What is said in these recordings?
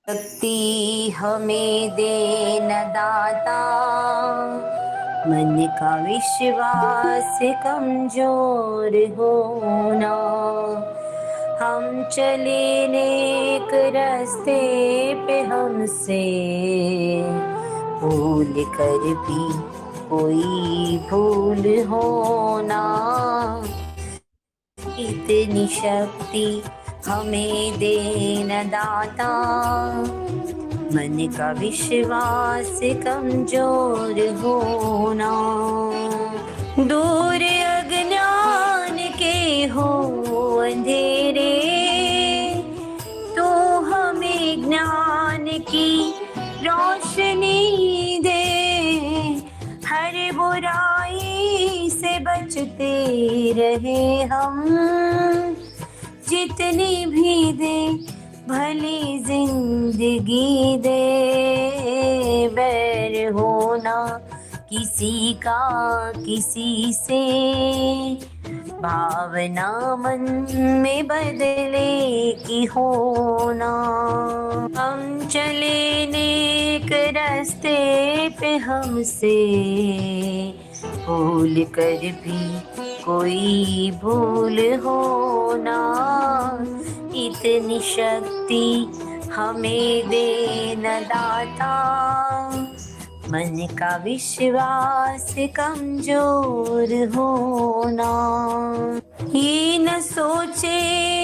शक्ति हमें देना दाता, मन का विश्वास कमजोर होना। हम चले नेक रास्ते पे, हमसे भूल कर भी कोई भूल होना। इतनी शक्ति हमें देना दाता, मन का विश्वास कमजोर होना। दूर अज्ञान के हो अंधेरे, तो हमें ज्ञान की रोशनी दे। हर बुराई से बचते रहे हम, जितनी भी दे भली जिंदगी दे। बैर होना किसी का किसी से, भावना मन में बदले की होना। हम चले नेक रास्ते पे, हमसे भूल कर भी कोई भूल होना। इतनी शक्ति हमें देना दाता, मन का विश्वास कमजोर होना। ये न सोचे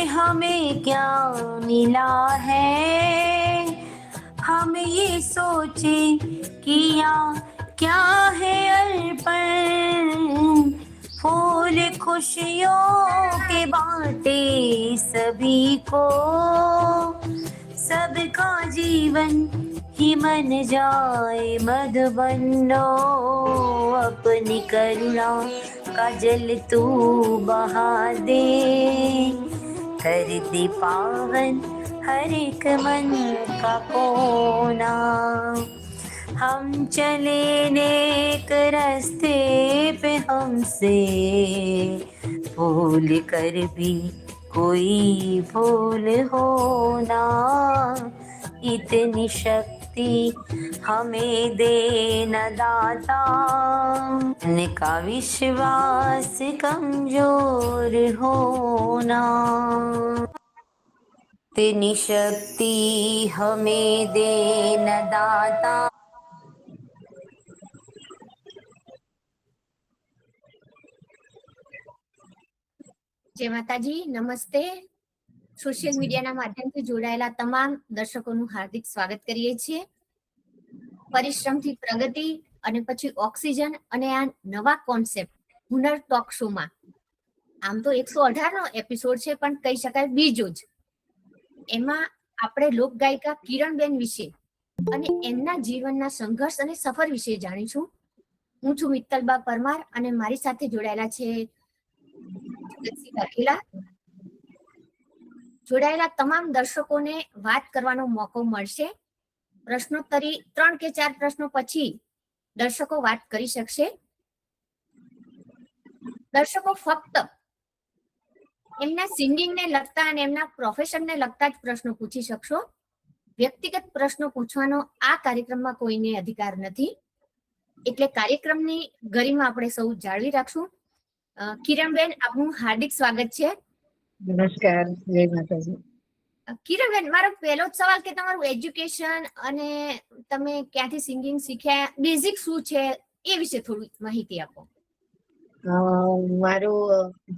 हमें क्या मिला है, हम ये सोचे किया क्या है अर्पण। फूल खुशियों के बांटे सभी को, सबका जीवन ही मन जाए मधुबनो। अपनी करुणा का जल तू बहा दे, कर दे पावन हर एक मन का कोना। हम चले नेक रास्ते पे, हमसे भूल कर भी कोई भूल होना। इतनी शक्ति हमें देना दाता, मन का विश्वास कमजोर होना। इतनी शक्ति हमें देना दाता। जय माताजी, नमस्ते। सोशल मीडियाના માધ્યમથી જોડાયેલા તમામ દર્શકોનું હાર્દિક સ્વાગત કરીએ છીએ। પરિશ્રમથી પ્રગતિ અને પછી ઓક્સિજન અને આ નવા કોન્સેપ્ટ હુનર ટોક શોમાં, આમ તો 118નો એપિસોડ છે, પણ કહી શકાય બીજો જ। એમાં આપણે લોકગાયિકા કિરણબેન વિશે અને એમના જીવનના સંઘર્ષ અને સફર વિશે જાણીશું। હું છું મિત્તલબા પરમાર અને મારી સાથે જોડાયેલા છે જગતસિંહ વાઘેલા। જોડાયેલા તમામ દર્શકોને વાત કરવાનો મોકો મળશે। પ્રશ્નોત્તરી 3 કે 4 પ્રશ્નો પછી દર્શકો વાત કરી શકશે। દર્શકો ફક્ત એમના સિંગિંગને લગતા અને એમના પ્રોફેશનને લગતા જ પ્રશ્નો પૂછી શકશો। વ્યક્તિગત પ્રશ્નો પૂછવાનો આ કાર્યક્રમમાં કોઈને અધિકાર નથી, એટલે કાર્યક્રમની ગરિમા આપણે સૌ જાળવી રાખશું। કિરણબેન, આપનું હાર્દિક સ્વાગત છે। નમસ્કાર, જય માતાજી। કિરણબેન, મારો પહેલો જ સવાલ કે તમારું એજ્યુકેશન અને તમે ક્યાંથી સિંગિંગ શીખ્યા, બેઝિક શું છે એ વિશે થોડી માહિતી આપો। મારો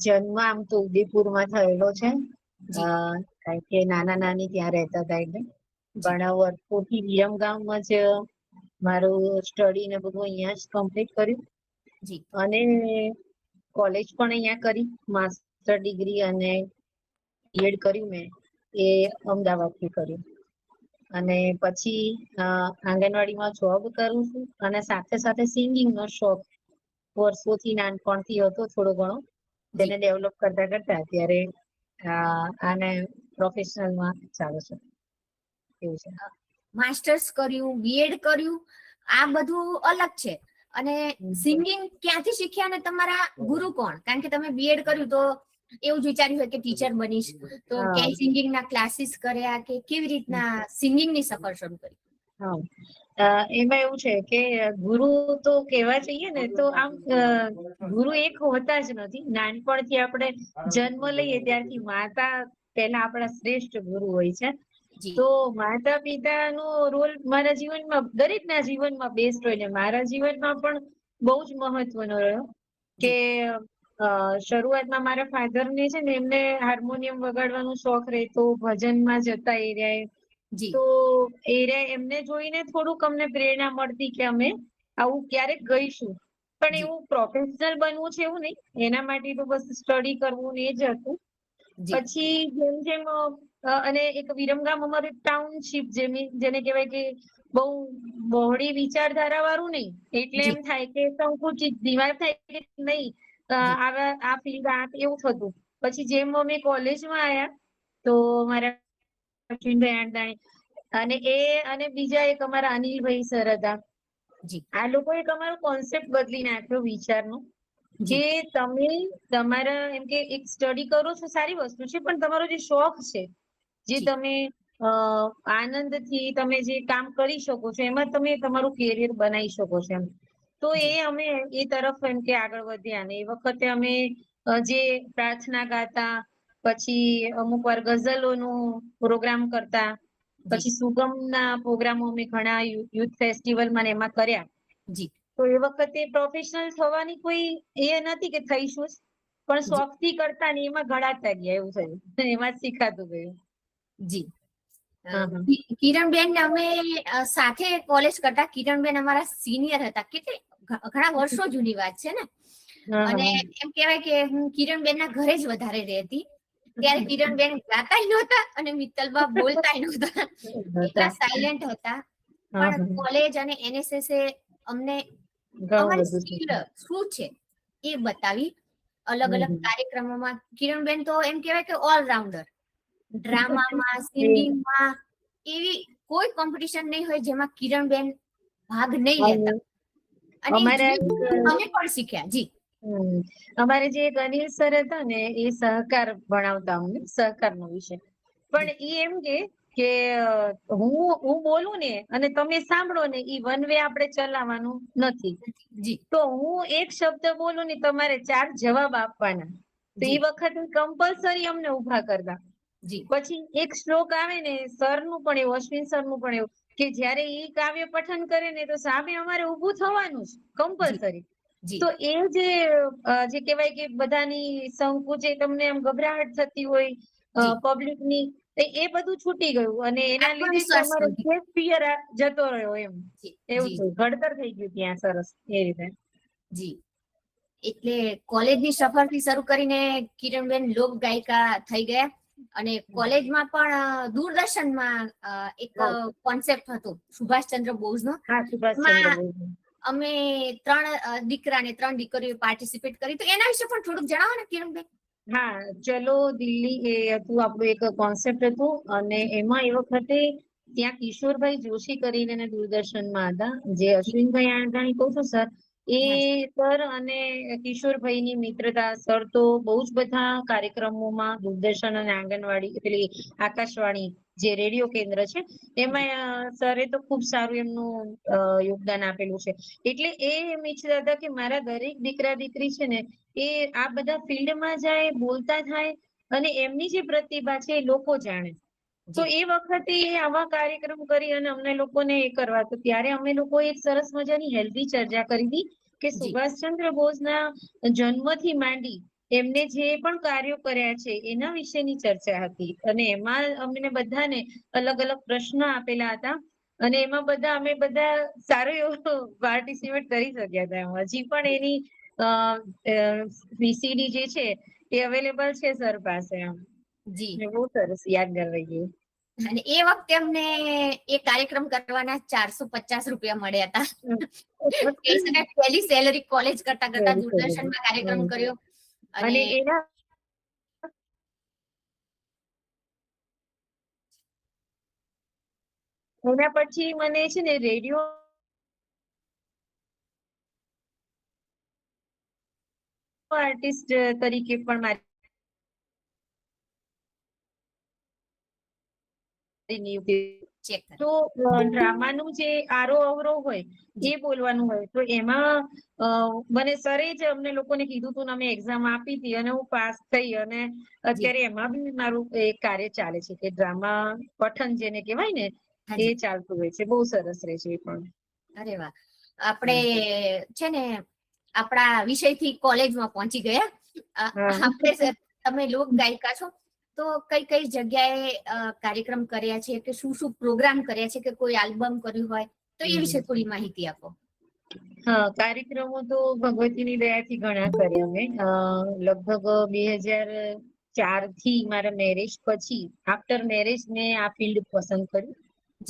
જન્મ આમ તો ઉદયપુરમાં થયેલો છે, કારણ કે નાના નાની ત્યાં રહેતા હતા એટલે, પણ વર્ષોથી વિરમગામમાં જ મારું સ્ટડી ને બધું અહીંયા જ કમ્પ્લીટ કર્યું અને કોલેજ પણ અહીંયા કરી, માસ્ટર ડિગ્રી અને બીએડ કર્યું મેં એ અમદાવાદથી કર્યું। અને પછી આંગણવાડીમાં જોબ કરું છું અને સાથે સાથે સિંગિંગનો શોખ વર્ષોથી નાનપણથી હતો થોડો ઘણો, તેને ડેવલપ કરતા કરતા અત્યારે આને પ્રોફેશનલમાં ચાલે છે, એવું છે। માસ્ટર્સ કર્યું, બીએડ કર્યું, આ બધું અલગ છે, અને સિંગિંગ ક્યાંથી શીખ્યા અને તમારા ગુરુ કોણ? કારણ કે તમે બીએડ કર્યું તો એવું જ વિચાર્યું હોય કે ટીચર બનીશ, તો હા. ક્યાંય સિંગિંગ ના ક્લાસીસ કર્યા કે કેવી રીતના સિંગિંગ ની સફર શરૂ કરી? હા, એમાં એવું છે કે ગુરુ તો કહેવા જઈએ ને તો આમ ગુરુ એક હોતા જ નથી. નાનપણથી આપણે જન્મ લઈએ ત્યારથી માતા પહેલા આપણા શ્રેષ્ઠ ગુરુ હોય છે. જી તો માતા પિતાનો રોલ મારા જીવનમાં દરેકના જીવનમાં બેસ્ટ હોય ને મારા જીવનમાં પણ બહુ જ મહત્વનો રહ્યો કે શરૂઆતમાં મારા ફાધર ને છે ને એમને હાર્મોનિયમ વગાડવાનો શોખ રહેતો, ભજનમાં જતા એ રહ્યા. જી તો એમને જોઈને થોડુંક અમને પ્રેરણા મળતી કે અમે આવું ક્યારેક ગઈશું. પણ જી એવું પ્રોફેશનલ બનવું છે એવું નહીં, એના માટે તો બસ સ્ટડી કરવું ને એ જ હતું. જી પછી જેમ જેમ અને એક વિરમગામ અમારું ટાઉનશીપ જેને કહેવાય કે બહુ બહોળી વિચારધારા વાળું નહીં, એટલે જી એમ થાય કે સંકુચિત દિમાગ થાય કે નહીં જી આ ફિલ્ડ એવું થતું. પછી જેમ અમે કોલેજમાં આવ્યા તો મારા અશ્વિનભાઈ આંડાણી અને બીજા એક અમારા અનિલભાઈ સર હતા. જી આ લોકોએ તમારો કોન્સેપ્ટ બદલી નાખ્યો વિચારનો કે જી તમે તમારા એમ કે એક સ્ટડી કરો છો સારી વસ્તુ છે, પણ તમારો જે શોખ છે, જે જી તમે આનંદથી તમે જે કામ કરી શકો છો એમાં તમે તમારું કેરિયર બનાવી શકો છો એમ. તો જી અમે એ તરફ એમ કે આગળ વધ્યા ને એ વખતે અમે જે પ્રાર્થના ગાતા, પછી અમુક વાર ગઝલોનું પ્રોગ્રામ કરતા, જી પછી સુગમના પ્રોગ્રામો અમે ઘણા યુથ ફેસ્ટિવલમાં એમાં કર્યા. જી તો એ વખતે પ્રોફેશનલ થવાની કોઈ એ નથી કે થઈશું જ, પણ જી શોખથી કરતા ને એમાં ઘડાતા ગયા એવું થયું, એમાં જ શીખાતું ગયું. જી હા હા કિરણબેન અમે સાથે કોલેજ કરતા. કિરણબેન અમારા સિનિયર હતા. કેટલી ઘણા વર્ષો જૂની વાત છે ને. હા અને હા એમ કહેવાય કે હું કિરણબેન ના ઘરે જ વધારે રહેતી. ત્યારે કિરણબેન ગાતા નહોતા અને મિત્તલબા બોલતા નહોતા, એટલા સાયલેન્ટ હતા. હા પણ હા કોલેજ અને NSS અમને ઘણું અમારી બધું સ્કિલ છે. શું છે એ બતાવી. અલગ અલગ હમ કાર્યક્રમોમાં કિરણબેન તો એમ કહેવાય કે ઓલરાઉન્ડર. ડ્રામામાં, એ સિંગિંગમાં એવી કોઈ કોમ્પિટિશન નહીં હોય જેમાં કિરણબેન ભાગ નહીં લેતા. અને અમારા એક અમે પણ શીખ્યા. જી અમારે જે એક અનિલ સર હતા ને એ સહકાર ભણાવતા અમને, સહકારનો વિષય. પણ એ એમ કે હું બોલું ને અને તમે સાંભળો ને ઈ વન વે આપણે ચલાવવાનું નથી. જી તો હું એક શબ્દ બોલું ને તમારે 4 જવાબ આપવાના. તો એ જી વખતે કમ્પલસરી અમને ઉભા કરતા. જી પછી એક શ્લોક આવે ને સરનું પણ એવું, અશ્વિન સરનું પણ એવું કે જયારે ઈ કાવ્ય પઠન કરે ને તો સામે અમારે ઊભું થવાનું જ જી કમ્પલસરી. જી તો એ જે કહેવાય કે બધાની સંકુચે તમને એમ ગભરાહટ થતી હોય જી પબ્લિકની, એ બધું છૂટી ગયું અને એના લીધે જ આત્મવિશ્વાસ અમારો વધી. જે ફિયર જતો રહ્યો એમ. જી એવું જી થયું, ઘડતર થઈ ગયું ત્યાં સરસ એ રીતે. જી એટલે કોલેજની સફરથી શરૂ કરીને કિરણબેન લોક ગાયિકા થઈ ગયા. અને કોલેજમાં પણ દૂરદર્શનમાં એક હા કોન્સેપ્ટ હતો સુભાષચંદ્ર બોઝનો. હા સુભાષચંદ્ર બોઝ. અમે 3 દીકરા ને 3 દીકરીઓ પાર્ટિસિપેટ કરી. તો એના વિશે પણ થોડુંક જણાવો ને કિરણબેન. હા, ચલો દિલ્હી એ હતું આપણું એક કોન્સેપ્ટ હતું અને એમાં એ વખતે ત્યાં કિશોરભાઈ જોશી કરીને દૂરદર્શનમાં હતા, જે અશ્વિનભાઈ આંધાણી કહું છું સર, એ સર અને કિશોરભાઈની મિત્રતા. સર તો બહુ જ બધા કાર્યક્રમોમાં દૂરદર્શન અને આંગણવાડી પેલી આકાશવાણી જે રેડિયો કેન્દ્ર છે એમાં સરે તો ખુબ સારું એમનું યોગદાન આપેલું છે. એટલે એમ ઈચ્છતા હતા કે મારા દરેક દીકરા દીકરી છે ને એ આ બધા ફિલ્ડમાં જાય, બોલતા થાય અને એમની જે પ્રતિભા છે એ લોકો જાણે. તો જી એ વખતે આવા કાર્યક્રમ કરી અને અમને લોકોને એ કરવા. તો ત્યારે અમે લોકો એક સરસ મજાની હેલ્ધી ચર્ચા કરી હતી કે જી સુભાષચંદ્ર બોઝના જન્મથી માંડી એમને જે પણ કાર્યો કર્યા છે એના વિશેની ચર્ચા હતી. અને એમાં અમને બધાને અલગ અલગ પ્રશ્નો આપેલા હતા. અને એમાં અમે બધા સારું એવું પાર્ટિસિપેટ કરી શક્યા હતા. હજી પણ એની VCD જે છે એ અવેલેબલ છે સર પાસે. જી બહુ સરસ યાદગાર રહી ગયું. અને એ વખતે અમને એ કાર્યક્રમ કરવાના 450 રૂપિયા મળ્યા હતા. કહી શકાય પહેલી સેલરી કોલેજ કરતા કરતા દૂરદર્શનમાં કાર્યક્રમ કર્યો. અને અને એના પછી મને છે ને રેડિયો આર્ટિસ્ટ તરીકે પણ મારી નિયુક્તિ. ચેક તો ડ્રામાનું જે આરો અવરો હોય એ બોલવાનું હોય તો એમાં મને સરે જ અમને લોકોને કીધું હતું ને અમે એક્ઝામ આપી હતી અને હું પાસ થઈ અને અત્યારે એમાં બી મારું એક કાર્ય ચાલે છે કે ડ્રામા પઠન જેને કહેવાય ને એ ચાલતું હોય છે. બહુ સરસ રહે છે એ પણ. અરે વાહ, આપણે છે ને આપણા વિષયથી કોલેજમાં પહોંચી ગયા. આપણે તમે લોક ગાયિકા છો તો કઈ કઈ જગ્યાએ કાર્યક્રમ કર્યા છે કે શું શું પ્રોગ્રામ કર્યા છે કે કોઈ આલ્બમ કર્યું હોય તો એ વિશે થોડી માહિતી આપો. હા, કાર્યક્રમો તો ભગવતીની દયાથી ઘણા કર્યા મેં. લગભગ 2004 થી મારા મેરેજ પછી આફ્ટર મેરેજ મેં આ ફિલ્ડ પસંદ કર્યું.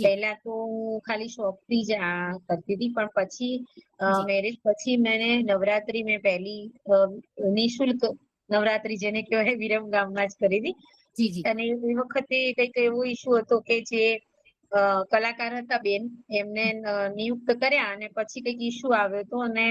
પહેલા તો હું ખાલી શોખથી જ આ કરતી હતી પણ પછી મેરેજ પછી મેં નવરાત્રી મેં પહેલી નિઃશુલ્ક નવરાત્રી જેને કહેવાય વિરમગામમાં જ કરી હતી. અને એ વખતે કઈક એવો ઇસ્યુ હતો કે જે કલાકાર હતા બેન એમને નિયુક્ત કર્યા અને પછી કઈક ઇસ્યુ આવ્યો હતો અને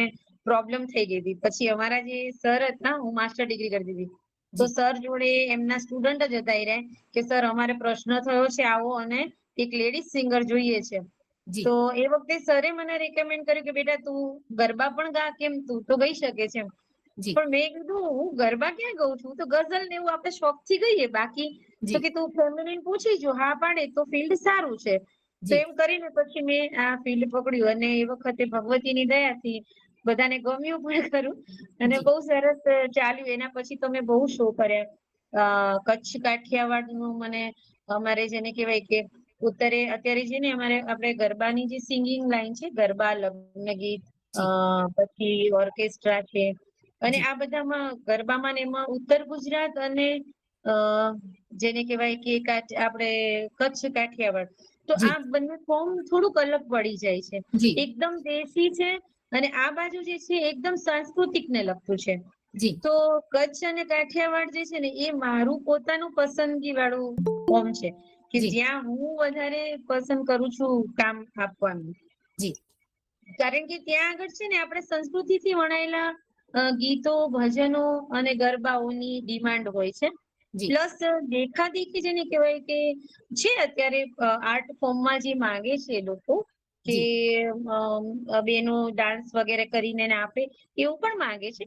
પ્રોબ્લેમ થઈ ગઈ હતી. પછી અમારા જે સર હતા, હું માસ્ટર ડિગ્રી કરતી હતી તો સર જોડે એમના સ્ટુડન્ટ જ હતા એ કે સર અમારે પ્રશ્ન થયો છે આવો અને એક લેડીઝ સિંગર જોઈએ છે. તો એ વખતે સરે મને રેકમેન્ડ કર્યું કે બેટા તું ગરબા પણ ગા, કેમ તું તો ગઈ શકે છે. પણ મેં કીધું હું ગરબા ક્યાં ગાઉં છું, તો ગઝલ ને એવું આપણે શોખ થી ગઈએ. બાકી તો કે તું ફેમિલીને પૂછી જો, હા પાડે તો ફિલ્ડ સારું છે. તો એમ કરીને પછી મેં આ ફિલ્ડ પકડ્યું અને એ વખતે ભગવતીની દયાથી બધાને ગમ્યું પણ ખરું અને બહુ સરસ ચાલ્યું. એના પછી તો મેં બહુ શો કર્યા. કચ્છ કાઠિયાવાડ નું મને અમારે જેને કહેવાય કે અત્યારે છે ને અમારે આપણે ગરબાની જે સિંગિંગ લાઈન છે, ગરબા, લગ્ન ગીત, પછી ઓર્કેસ્ટ્રા છે અને આ બધામાં ગરબામાં ને એમાં ઉત્તર ગુજરાત અને જેને કહેવાય કે આપણે કચ્છ કાઠિયાવાડ તો આ બંને ફોર્મ થોડુંક અલગ પડી જાય છે. એકદમ દેશી છે અને આ બાજુ જે છે એકદમ સાંસ્કૃતિક ને લગતું છે. તો કચ્છ અને કાઠિયાવાડ જે છે ને એ મારું પોતાનું પસંદગી વાળું ફોર્મ છે કે જ્યાં હું વધારે પસંદ કરું છું કામ આપવાનું. કારણ કે ત્યાં આગળ છે ને આપણે સંસ્કૃતિથી વણાયેલા ગીતો, ભજનો અને ગરબાઓની ડિમાન્ડ હોય છે. પ્લસ દેખાદેખી જેને કહેવાય કે છે અત્યારે આર્ટ ફોર્મમાં જે માંગે છે એ લોકો કે બેનો ડાન્સ વગેરે કરીને આપે એવું પણ માંગે છે.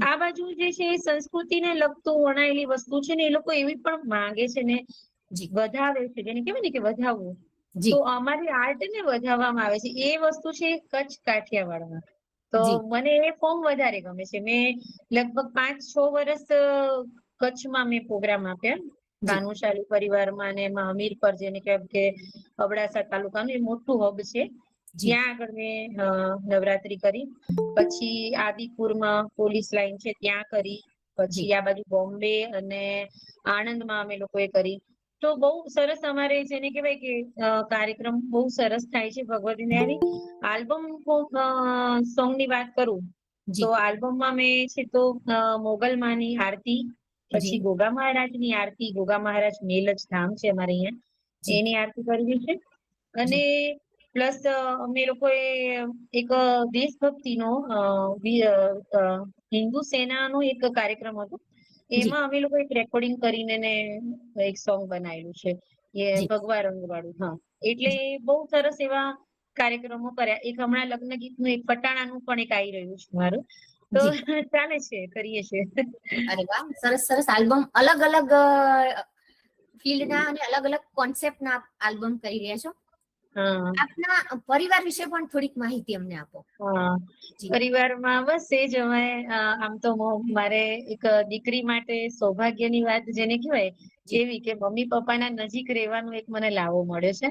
આ બાજુ જે છે એ સંસ્કૃતિને લગતું વણાયેલી વસ્તુ છે ને એ લોકો એવી પણ માંગે છે ને વધાવે છે, જેને કહેવાય ને કે વધાવવું. તો અમારી આર્ટ ને વધાવવામાં આવે છે. એ વસ્તુ છે કચ્છ કાઠિયાવાડમાં. તો મને એ ફોર્મ વધારે ગમે છે. મેં લગભગ 5-6 વર્ષ કચ્છમાં મેં પ્રોગ્રામ આપ્યા. ભાનુશાલી પરિવારમાં અને એમાં હમીરપર જેને કહેવાય કે અબડાસા તાલુકાનું એ મોટું હબ છે. ત્યાં આગળ મેં નવરાત્રી કરી. પછી આદિપુરમાં પોલીસ લાઈન છે ત્યાં કરી. પછી આ બાજુ બોમ્બે અને આણંદમાં અમે લોકોએ કરી. તો બહુ સરસ અમારે જેને કહેવાય કે કાર્યક્રમ બહુ સરસ થાય છે ભગવતી દયાથી. આલ્બમ સોંગ ની વાત કરું તો આલ્બમમાં મેં છે તો મોગલમાની આરતી, પછી ગોગા મહારાજની આરતી, ગોગા મહારાજ મેલ જ ધામ છે અમારે અહિયાં, એની આરતી કરવી છે. અને પ્લસ અમે લોકોએ એક દેશભક્તિનો હિન્દુ સેનાનો એક કાર્યક્રમ હતો. એમાં અમે લોકો એક રેકોર્ડિંગ કરીને એક સોંગ બનાવેલું છે. એ ભગવા રંગ વાળું. હા, એટલે બહુ સરસ એવા કાર્યક્રમો કર્યા. એક હમણાં લગ્ન ગીતનું એક પટાણાનું પણ એક આવી રહ્યું છે મારું. તો ચાલે છે, કરીએ છીએ. અરે વાહ, સરસ સરસ આલ્બમ, અલગ અલગ ફિલ્ડના અને અલગ અલગ કોન્સેપ્ટના આલ્બમ કરી રહ્યા છો. આપના પરિવાર વિશે પણ થોડીક માહિતી અમને આપો. પરિવારમાં બસ એ જ અમે આમ તો મારે એક દીકરી માટે સૌભાગ્યની વાત જેને કહેવાય એવી કે મમ્મી પપ્પાના નજીક રહેવાનું એક મને લાવો મળ્યો છે.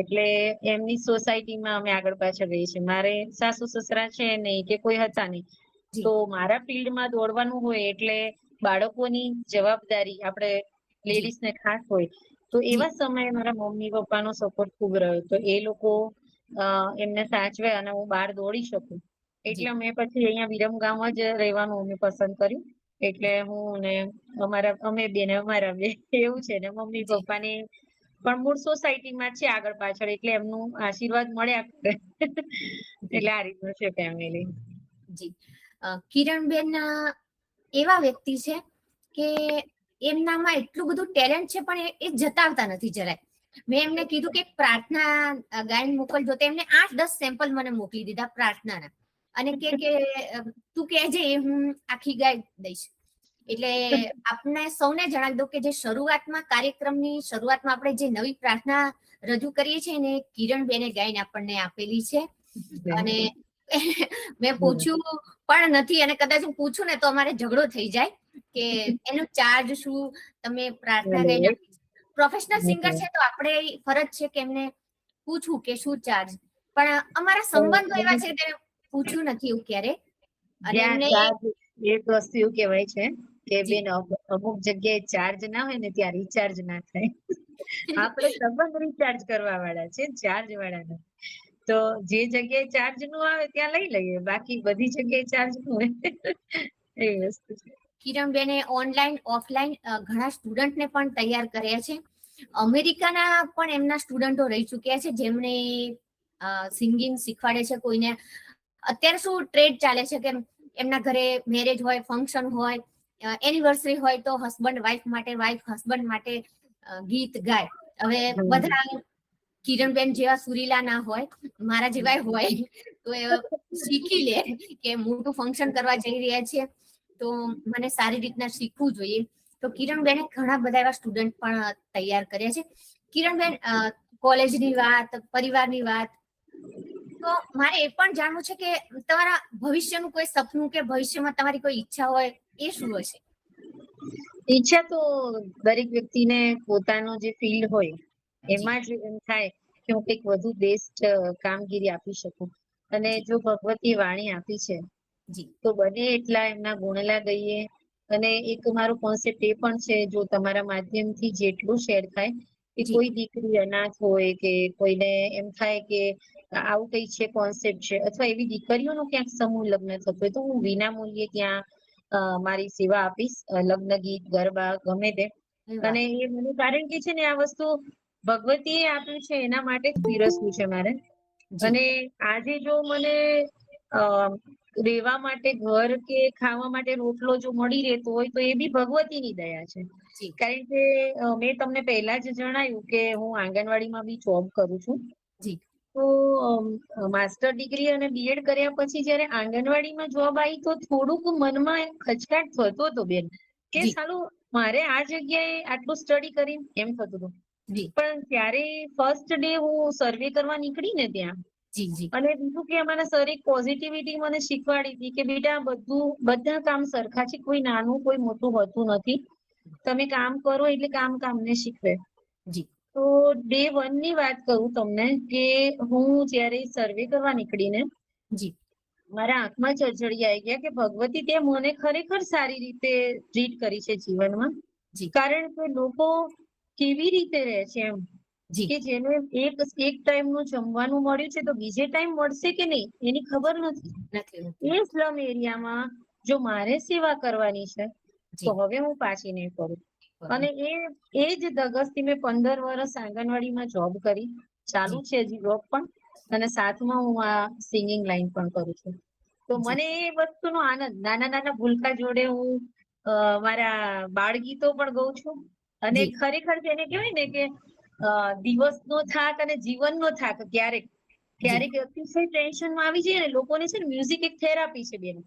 એટલે એમની સોસાયટીમાં અમે આગળ પાછળ રહીએ છીએ. મારે સાસુ સસરા છે નહીં કે કોઈ હતા નહીં. તો મારા ફિલ્ડમાં દોડવાનું હોય એટલે બાળકોની જવાબદારી આપણે લેડીઝને ખાસ હોય. તો એવા સમયે મારા મમ્મી પપ્પાનો સપોર્ટ ખૂબ રહ્યો. તો એ લોકો એમને સાચવે અને હું બહાર દોડી શકું. એટલે મેં પછી અહીંયા વિરમગામ જ રહેવાનું અમે પસંદ કર્યું. એટલે હું ને અમે બે ને અમારા બે એવું છે ને મમ્મી પપ્પાની પણ મૂળ સોસાયટીમાં છે આગળ પાછળ, એટલે એમનું આશીર્વાદ મળ્યા કરે. એટલે આ રીતનું છે ફેમિલી. કિરણબેન એવા વ્યક્તિ છે કે એમનામાં એટલું બધું ટેલેન્ટ છે પણ એ જતાવતા નથી જરાય. મેં એમને કીધું કે પ્રાર્થના ગાયન મોકલજો, તો એમને 8-10 સેમ્પલ મને મોકલી દીધા પ્રાર્થનાના, અને કે તું કહેજે એ હું આખી ગાઈ દઈશ. એટલે આપને સૌને જણાવી દઉં કે જે શરૂઆતમાં કાર્યક્રમની શરૂઆતમાં આપણે જે નવી પ્રાર્થના રજૂ કરીએ છીએ ને, કિરણબેને ગાઈને આપણને આપેલી છે. અને મેં પૂછ્યું પણ નથી, અને કદાચ હું પૂછું ને તો અમારે ઝઘડો થઈ જાય કે એનો ચાર્જ શું, તમે પ્રાર્થના ગાઈને આપી. પ્રોફેશનલ સિંગર છે તો આપણે ફરજ છે કે એમને પૂછવું કે શું ચાર્જ, પણ અમારા સંબંધો એવા છે કે પૂછ્યું નથી એવું ક્યારે. અને એમને એક વસ્તુ એવું કહેવાય છે કે બેન અમુક જગ્યાએ ચાર્જ ના હોય ને ત્યાં રિચાર્જ ના થાય. આપણે સંબંધ રિચાર્જ કરવા વાળા છે, ચાર્જ વાળા નથી. તો જે જગ્યાએ ચાર્જ નું આવે ત્યાં લઈ લઈએ, બાકી બધી જગ્યાએ ચાર્જ નું હોય એવી વસ્તુ છે. કિરણબેને ઓનલાઈન ઓફલાઈન ઘણા સ્ટુડન્ટને પણ તૈયાર કર્યા છે. અમેરિકાના પણ એમના સ્ટુડન્ટો રહી ચુક્યા છે જેમણે સિંગિંગ શીખવાડે છે કોઈને. અત્યારે શું ટ્રેડ ચાલે છે કે એમના ઘરે મેરેજ હોય, ફંક્શન હોય, એનિવર્સરી હોય તો હસબન્ડ વાઈફ માટે, વાઈફ હસબન્ડ માટે ગીત ગાય. હવે બધા કિરણબેન જેવા સુરીલા ના હોય, મારા જેવા હોય તો એ શીખી લે કે મોટું ફંક્શન કરવા જઈ રહ્યા છે તો મને સારી રીતના શીખવું જોઈએ. તો કિરણબેને ઘણા બધા એવા સ્ટુડન્ટ પણ તૈયાર કર્યા છે. કિરણબેન, કોલેજની વાત, પરિવારની વાત, તો મારે એ પણ જાણવું છે કે તમારા ભવિષ્યનું કોઈ સપનું કે ભવિષ્યમાં તમારી કોઈ ઈચ્છા હોય એ શું હશે? ઈચ્છા તો દરેક વ્યક્તિને પોતાનો જે ફિલ્ડ હોય એમાં જ એમ થાય કે હું કંઈક વધુ બેસ્ટ કામગીરી આપી શકું. અને જો ભગવતી વાણી આપી છે તો બને એટલા એમના ગુણલા ગઈએ. અને એક મારો કોન્સેપ્ટ એ પણ છે, જો તમારા માધ્યમથી જેટલું શેર થાય કે કોઈ દીકરી અનાથ હોય કે કોઈને એમ થાય કે આવું કઈ છે કોન્સેપ્ટ છે, અથવા એવી દીકરીઓનું ક્યાંક સમૂહ લગ્ન થતું હોય તો હું વિનામૂલ્યે ત્યાં મારી સેવા આપીશ. લગ્ન ગીત, ગરબા, ગમે તે. અને એ મને કારણ કે છે ને આ વસ્તુ ભગવતીએ આપ્યું છે એના માટે જ પીરસવું છે મારે. અને આજે જો મને રહેવા માટે ઘર કે ખાવા માટે રોટલો જો મળી રહેતો હોય તો એ બી ભગવતીની દયા છે. કારણ કે મેં તમને પહેલા જ જણાવ્યું કે હું આંગણવાડીમાં બી જોબ કરું છું. તો માસ્ટર ડિગ્રી અને બીએડ કર્યા પછી જયારે આંગણવાડીમાં જોબ આવી તો થોડુંક મનમાં ખચકાટ થતો હતો બેન, કે સાલું મારે આ જગ્યાએ આટલું સ્ટડી કરી એમ થતું હતું. પણ ત્યારે ફર્સ્ટ ડે હું સર્વે કરવા નીકળી ને ત્યાં, અને બીજું કે અમારા સર એક પોઝિટિવિટી મને શીખવાડી હતી કે બેટા બધા કામ સરખા છે, કોઈ નાનું કોઈ મોટું હોતું નથી. તમે કામ કરો એટલે કામને શીખવે. તો ડે 1 ની વાત કરું તમને કે હું જયારે સર્વે કરવા નીકળીને મારા આંખમાં ચળચળી આવી ગયા કે ભગવતી તે મને ખરેખર સારી રીતે ટ્રીટ કરી છે જીવનમાં. કારણ કે લોકો કેવી રીતે રહે છે એમ, કે જેને એક ટાઈમ નું જમવાનું મળ્યું છે તો બીજે ટાઈમ મળશે કે નહીં એની ખબર નથી. એ સ્લમ એરિયામાં જો મારે સેવા કરવાની છે તો હવે હું પાછી નહીં કરું. અને એ જ ધગસથી મેં 15 વર્ષ આંગણવાડીમાં જોબ કરી. ચાલુ છે હજી જોબ પણ, અને સાથમાં હું આ સિંગિંગ લાઈન પણ કરું છું. તો મને એ વસ્તુનો આનંદ, નાના નાના ભૂલકા જોડે હું મારા બાળગીતો પણ ગાઉં છું. અને ખરેખર જેને કહેવાય ને કે દિવસનો થાક અને જીવનનો થાક ક્યારેક અતિશય ટેન્શનમાં આવી જાય ને લોકોને છે ને મ્યુઝિક એક થેરાપી છે બેન.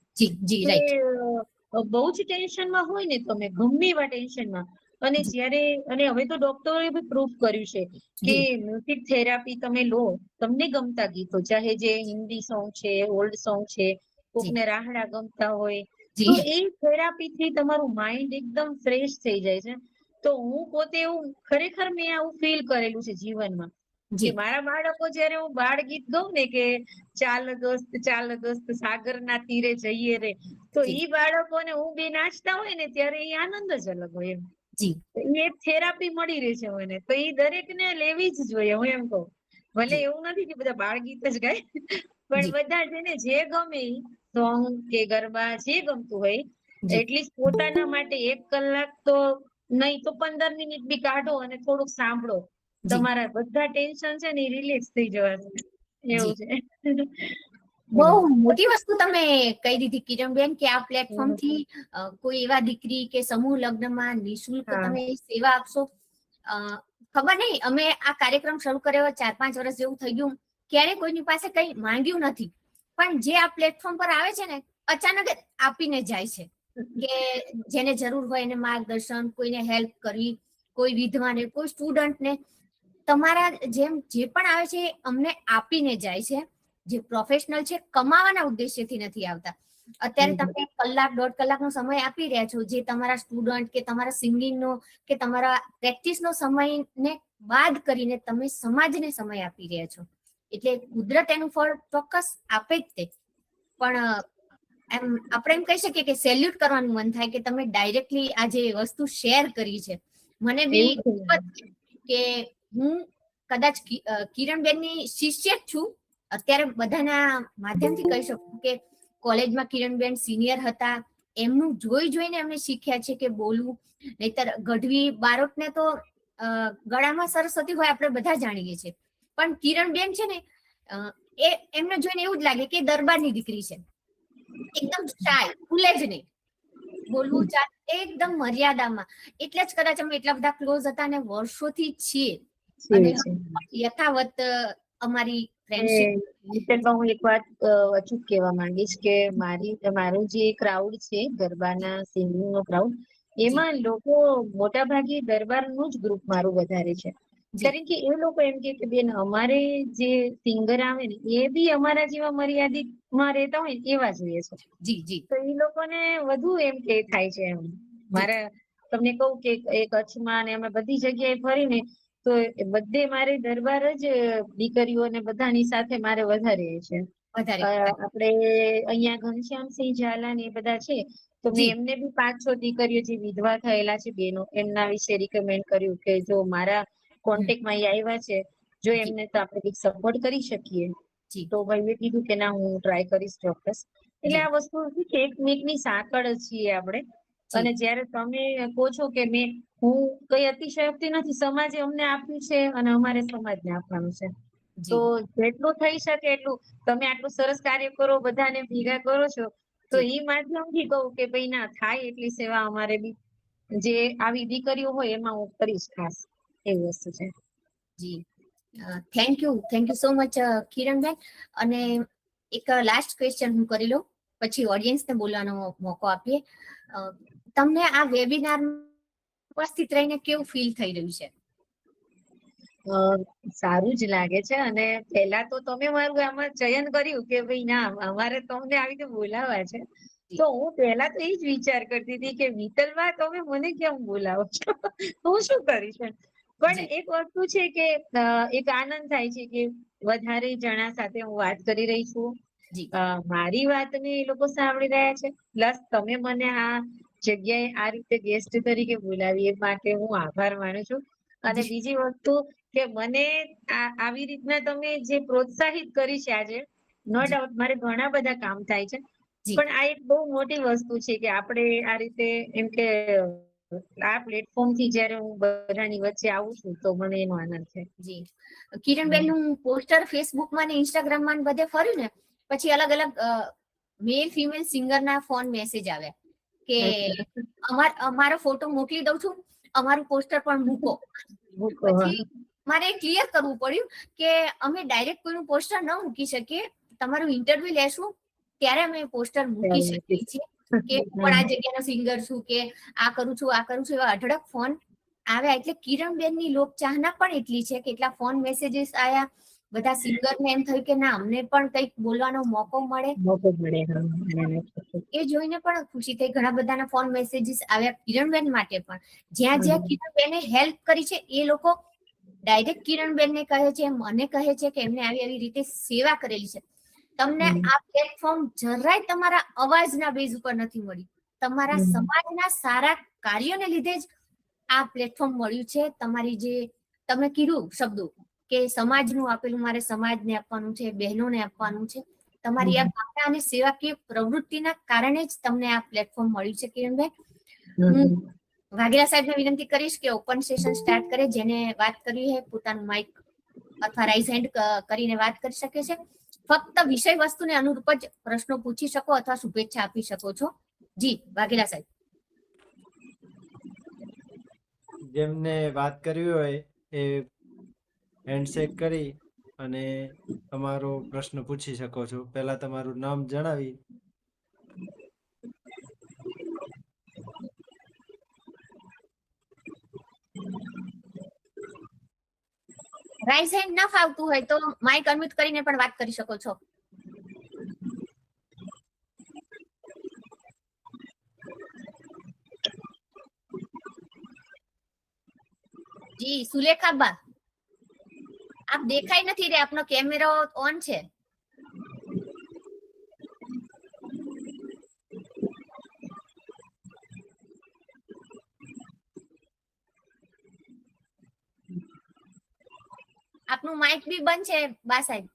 બહુ જ ટેન્શનમાં હોય ને તમે ગમે એવા ટેન્શનમાં, અને હવે તો ડોક્ટરોએ બી પ્રૂફ કર્યું છે કે મ્યુઝિક થેરાપી તમે લો, તમને ગમતા ગીતો ચાહે જે હિન્દી સોંગ છે, ઓલ્ડ સોંગ છે, કોકને રાહડા ગમતા હોય, તો એ થેરાપી થી તમારું માઇન્ડ એકદમ ફ્રેશ થઈ જાય છે. તો હું પોતે એવું ખરેખર મેં આવું ફીલ કરેલું છે જીવનમાં, કે મારા બાળકો જયારે હું બાળ ગીત ગાઉં ને કે ચાલ દોસ્ત સાગર ના તીરે જઈએ રે, તો ઈ બાળકોને હું બે નાચતા હોય ને ત્યારે એ આનંદ જ અલગ હોય એમ. એ થેરાપી મળી રહે છે મને, તો એ દરેક ને લેવી જ જોઈએ હું એમ કહું. ભલે એવું નથી કે બધા બાળ ગીત જ ગાય, પણ બધા જેને જે ગમે સોંગ કે ગરબા જે ગમતું હોય એટલીસ્ટ પોતાના માટે 1 કલાક તો નહીં તો 15 મિનિટ બી કાઢો અને થોડુંક સાંભળો. તમારા બધા ટેન્શન છે ને એ રિલેક્સ થઈ જવા છે, એવું છે. બહુ મોટી વસ્તુ તમે કહી દીધી કિરણબેન કે આ પ્લેટફોર્મ થી કોઈ એવા દીકરી કે સમૂહ લગ્નમાં નિઃશુલ્ક તમે સેવા આપશો. ખબર નહીં, અમે આ કાર્યક્રમ શરૂ કર્યો 4-5 વર્ષ જેવું થઈ ગયું, ક્યારે કોઈની પાસે કઈ માંગ્યું નથી, પણ જે આ પ્લેટફોર્મ પર આવે છે ને અચાનક જ આપીને જાય છે કે જેને જરૂર હોય એને માર્ગદર્શન, કોઈને હેલ્પ કરવી, કોઈ વિધવાને, કોઈ સ્ટુડન્ટને, તમારા જેમ જે પણ આવે છે અમને આપીને જાય છે. જે પ્રોફેશનલ છે કમાવાના ઉદ્દેશ્યથી નથી આવતા. અત્યારે તમે 1-1.5 કલાકનો સમય આપી રહ્યા છો, જે તમારા સ્ટુડન્ટ કે તમારા સિંગિંગનો કે તમારા પ્રેક્ટિસનો સમયને બાદ કરીને તમે સમાજને સમય આપી રહ્યા છો. એટલે કુદરત એનું ફળ ચોક્કસ આપે જ તે. પણ એમ આપણે એમ કહી શકીએ કે સેલ્યુટ કરવાનું મન થાય કે તમે ડાયરેક્ટલી આ જે વસ્તુ શેર કરી છે. મને બી કે હું કદાચ કિરણબેનની શિષ્ય જ છું. અત્યારે બધાના માધ્યમથી કહી શકું કે કોલેજમાં કિરણબેન સિનિયર હતા, એમનું જોઈને એમને શીખ્યા છે કે બોલવું. નહીતર ગઢવી બારોટને તો ગળામાં સરસ્વતી હોય આપણે બધા જાણીએ છીએ, પણ કિરણબેન છે ને એમને જોઈને એવું જ લાગે કે દરબારની દીકરી છે. એકદમ શાય, ખુલે જ નહીં, બોલવું ચાલ એકદમ મર્યાદામાં. એટલે જ કદાચ અમે એટલા બધા ક્લોઝ હતા અને વર્ષોથી છીએ અને યથાવત અમારી ફ્રેન્ડશિપ. હું એક વાત અચૂક કહેવા માંગીશ કે મારું જે ક્રાઉડ છે ગરબાના સિંગિંગ નો ક્રાઉડ, એમાં લોકો મોટા ભાગે દરબારનું જ ગ્રુપ મારું વધારે છે. કારણ કે એ લોકો એમ કે બેન અમારે જે સિંગર આવે ને એ બી અમારા જેવા મર્યાદિત માં રહેતા હોય ને એવા જોઈએ છે. જી જી. તો એ લોકોને વધુ એમ કે થાય છે. એમ મારા તમને કહું કે કચ્છમાં ને અમે બધી જગ્યાએ ફરીને તો બધે મારે દરબાર જ દીકરીઓ ને બધાની સાથે મારે વધારે છે. આપણે અહીંયા ઘનશ્યામસિંહ ઝાલા ને એ બધા છે, તો મેં એમને બી 5-6 દીકરીઓ જે વિધવા થયેલા છે બેનો, એમના વિશે રિકમેન્ડ કર્યું કે જો મારા કોન્ટેક્ટમાં એ આવ્યા છે, જો એમને તો આપણે કંઈક સપોર્ટ કરી શકીએ. તો ભાઈએ કીધું કે ના હું ટ્રાય કરીશ ચોક્કસ. એટલે આ વસ્તુ છે એકમેકની સાંકળ છીએ આપણે. અને જયારે તમે કહો છો કે હું કઈ અતિશયોક્તિ નથી, સમાજે અમને આપ્યું છે અને અમારે સમાજને આપવાનું છે. તો જેટલું થઈ શકે એટલું તમે આટલું સરસ કાર્ય કરો, બધાને ભેગા કરો છો, તો એ માધ્યમથી કહું કે ભાઈ ના થાય એટલી સેવા અમારે બી જે આવી દીકરીઓ હોય એમાં હું કરીશ ખાસ. એવી વસ્તુ છે. જી, થેન્ક યુ સો મચ કિરણબેન. અને એક લાસ્ટ ક્વેશ્ચન હું કરી લઉં, પછી ઓડિયન્સને બોલવાનો મોકો આપીએ. તમને આ વેબિનાર ઉપસ્થિત રહીને કેવું ફીલ થઈ રહ્યું છે? સારું જ લાગે છે. અને પહેલા તો તમે મારું આમાં ચયન કર્યું કે ભાઈ ના અમારે તમને આવી રીતે બોલાવા છે, તો હું પહેલા તો એ જ વિચાર કરતી હતી કે વિતલબા તમે મને કેમ બોલાવો છો, હું શું કરીશ. પણ એક વસ્તુ છે કે એક આનંદ થાય છે કે વધારે જણા સાથે હું વાત કરી રહી છું. મારી વાતને એ લોકો સાંભળી રહ્યા છે. પ્લસ તમે મને આ જગ્યાએ આ રીતે ગેસ્ટ તરીકે બોલાવી એ માટે હું આભાર માનું છું. અને બીજી વસ્તુ કે મને આવી રીતના તમે જે પ્રોત્સાહિત કરી છે આજે, નો ડાઉટ મારે ઘણા બધા કામ થાય છે, પણ આ એક બહુ મોટી વસ્તુ છે કે આપણે આ રીતે એમ કે આ પ્લેટફોર્મ થી જયારે હું બધાની વચ્ચે આવું છું તો મને એનો આનંદ છે. જી, કિરણબેન નું પોસ્ટર ફેસબુકમાં ને ઇન્સ્ટાગ્રામમાં બધે ફર્યું ને પછી અલગ અલગ મેલ ફિમેલ સિંગર ના ફોન મેસેજ આવ્યા કે અમારો ફોટો મોકલી દઉં છું, અમારું પોસ્ટર પણ મૂકો. પછી મારે ક્લિયર કરવું પડ્યું કે અમે ડાયરેક્ટ કોઈનું પોસ્ટર ન મૂકી શકીએ, તમારું ઇન્ટરવ્યુ લેશું ત્યારે અમે પોસ્ટર મૂકી શકીએ છીએ કે હું પણ આ જગ્યાનો સિંગર છું કે આ કરું છું એવા અઢળક ફોન આવ્યા. એટલે કિરણબેનની લોકચાહના પણ એટલી છે કે એટલા ફોન મેસેજીસ આવ્યા. બધા સિંગરને એમ થયું કે ના અમને પણ કંઈક બોલવાનો મોકો મળે. એ જોઈને પણ ખુશી થઈ. ઘણા બધાના ફોન મેસેજીસ આવ્યા કિરણબેન માટે પણ. જ્યાં જ્યાં કિરણબેને હેલ્પ કરી છે એ લોકો ડાયરેક્ટ કિરણબેનને કહે છે, મને કહે છે કે એમને આવી રીતે સેવા કરેલી છે. તમને આ પ્લેટફોર્મ જરાય તમારા અવાજના બેઝ ઉપર નથી મળ્યું, તમારા સમાજના સારા કાર્યોને લીધે જ આ પ્લેટફોર્મ મળ્યું છે. તમારી જે તમે કીધું શબ્દો કે સમાજનું આપેલું મારે સમાજને આપવાનું છે, બહેનોને આપવાનું છે, તમારી આ ભાવના અને સેવાકીય પ્રવૃત્તિના કારણે જ તમને આ પ્લેટફોર્મ મળ્યું છે. કિરણબેન, હું વાઘેલા સાહેબને વિનંતી કરીશ કે ઓપન સેશન સ્ટાર્ટ કરે. જેને વાત કરવી હોય પોતાનું માઇક અથવા રાઇઝ હેન્ડ કરીને વાત કરી શકે છે. ફક્ત વિષય વસ્તુને અનુરૂપ જ પ્રશ્નો પૂછી શકો અથવા શુભેચ્છા આપી શકો છો. જી વાઘેલા સાહેબ. જેમને વાત કરવી હોય એ હેન્ડશેક કરી અને તમારો પ્રશ્ન પૂછી શકો છો. પહેલા તમારું નામ જણાવી. રાઈઝ હેન્ડ ન ફાવતું હોય તો માઇક અનમ્યુટ કરીને પણ વાત કરી શકો છો. જી સુલેખાબા, આપ દેખાઈ નથી રે, આપનો કેમેરો ઓન છે. આપનું માઇક બી બંધ છે બા સાહેબ.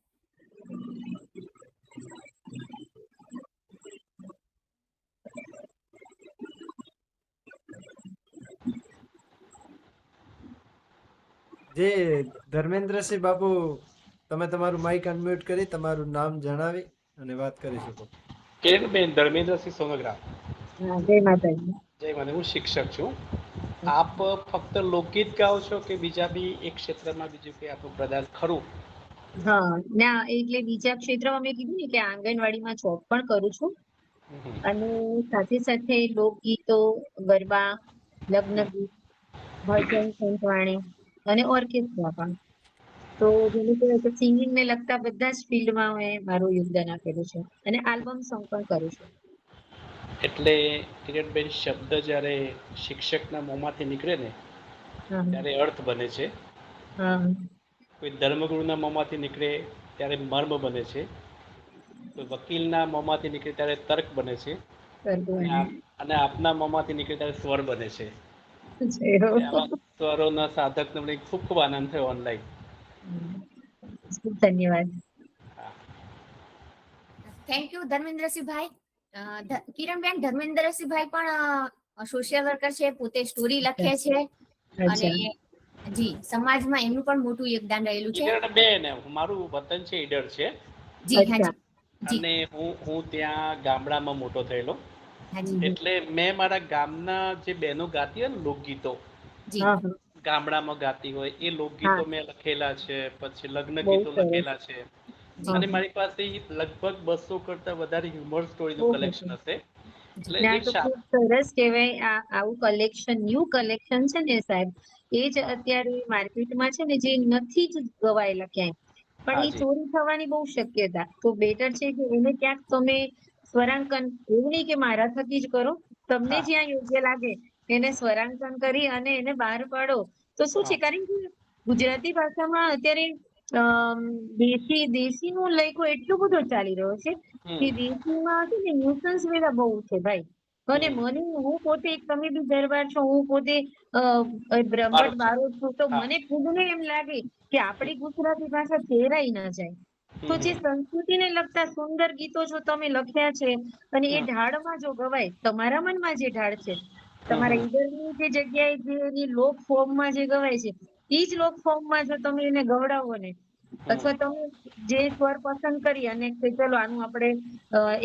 જે ધર્મેન્દ્રસિંહ બાપુ, તમે તમારું માઇક અનમ્યુટ કરી તમારું નામ જણાવી અને વાત કરી શકો. કિરણબેન ધર્મેન્દ્રસિંહ સોનગ્રા. જય માતાજી. જય માતા. હું શિક્ષક છું. આપ ફક્ત લોકગીત ગાઓ છો કે બીજા બી એક ક્ષેત્રમાં બીજું કે આપણું પ્રદાન ખરું? હા, ના એટલે બીજા ક્ષેત્રમાં મેં કીધું ને કે આંગણવાડીમાં જોબ પણ કરું છું અને સાથે સાથે લોકગીતો, ગરબા, લગ્ન ગીત, ભજન, સંતવાણી અને ઓર્કેસ્ટ્રા પણ. તો જેને કહેવાય કે સિંગિંગ ને લગતા બધા જ ફિલ્ડમાં મેં મારું યોગદાન આપેલું છે અને આલ્બમ સોંગ પણ કરું છું. એટલે કિરણબેન, શબ્દ જ્યારે શિક્ષકના મોંમાંથી નીકળે ને હા ત્યારે અર્થ બને છે. હા કોઈ ધર્મગુરુના મોંમાંથી નીકળે ત્યારે મર્મ બને છે. કોઈ વકીલના મોંમાંથી નીકળે ત્યારે તર્ક બને છે. અને આપના મોંમાંથી નીકળે ત્યારે સ્વર બને છે. આવા સ્વરોના સાધકને મને ખૂબ ખૂબ આનંદ થયો ઓનલાઈન. ખૂબ ધન્યવાદ. થેન્ક યુ ધર્મેન્દ્રસિંહભાઈ. કિરણબેન, ધર્મેન્દ્રસિંહભાઈ પણ સોશિયલ વર્કર છે, પોતે સ્ટોરી લખે છે અને જી સમાજમાં એમનું પણ મોટું યોગદાન રહેલું છે. કિરણબેન, મારું વતન છે ઈડર છે. જી હાજી. અને હું ત્યાં ગામડામાં મોટો થયેલો. એટલે મેં મારા ગામના જે બહેનો ગાતી હોય ને લોકગીતો, ગામડામાં ગાતી હોય એ લોકગીતો મેં લખેલા છે. પછી લગ્ન ગીતો લખેલા છે. અને મારી પાસે લગભગ 200 કરતા વધારે હ્યુમર સ્ટોરીનું કલેક્શન હશે. ખૂબ સરસ કહેવાય. આવું કલેક્શન, ન્યુ કલેક્શન છે ને સાહેબ, એ જ અત્યારે માર્કેટમાં છે ને, જે નથી જ ગવાયેલા ક્યાંય, પણ એ ચોરી થવાની બહુ શક્યતા. તો બેટર છે કે એને ક્યાંક તમે સ્વરાંકન, એવું નહીં કે મારા થકી જ કરો, તમને જ્યાં યોગ્ય લાગે એને સ્વરાંકન કરી અને એને બહાર પાડો. તો શું છે, કારણ કે ગુજરાતી ભાષામાં અત્યારે દેશીનું લયખું એટલું બધું ચાલી રહ્યો છે કે દેશીમાં છે ને ન્યુસન્સ વેલા બહુ છે ભાઈ. અને હું પોતે, તમે બી દરબાર છો, હું પોતે બ્રહ્મટ બારોટ છું, તો મને ખુદને એમ લાગે કે આપણી ગુજરાતી ભાષા ફેરાઈ ના જાય. તો જે સંસ્કૃતિને લગતા સુંદર ગીતો જો તમે લખ્યા છે અને એ ઢાળમાં જો ગવાય, તમારા મનમાં જે ઢાળ છે, તમારા ઈડરની જે જગ્યાએ જે એની લોક ફોર્મમાં જે ગવાય છે, ઈ જ લોક ફોર્મમાં જો તમે એને ગવડાવો ને, અથવા તમે જે સ્વર પસંદ કરી અને ચલો આનું આપણે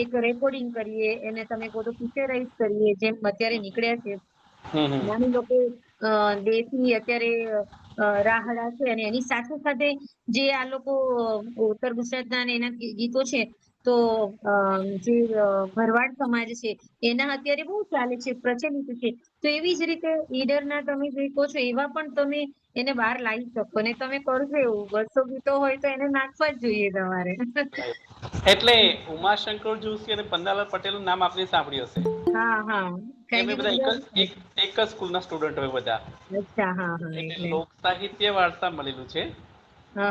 એક રેકોર્ડિંગ કરીએ, એને તમે કહો તો પિક્ચરાઇઝ કરીએ, જેમ અત્યારે નીકળ્યા છે. નાની લોકો દેશની અત્યારે રાહડા છે, અને એની સાથે સાથે જે આ લોકો ઉત્તર ગુજરાતના અને એના ગીતો છે, તો જે ભરવાડ સમાજ છે એના અત્યારે બહુ ચાલે છે, પ્રચલિત છે. તો એવી જ રીતે ઈડરના તમે જે કહો છો એવા પણ તમે એને બહાર લાવી શકો. ને તમે કરજો એવું, 200 ગીતો હોય તો એને નાખવા જ જોઈએ તમારે. એટલે ઉમાશંકર જોશી અને પન્નાલાલ પટેલનું નામ આપને સાંભળ્યું હશે. હા હા. અમે બધા એક જ સ્કૂલના સ્ટુડન્ટ હોય બધા. અચ્છા. હા હા. એટલે લોક સાહિત્ય વાર્તા મળેલું છે.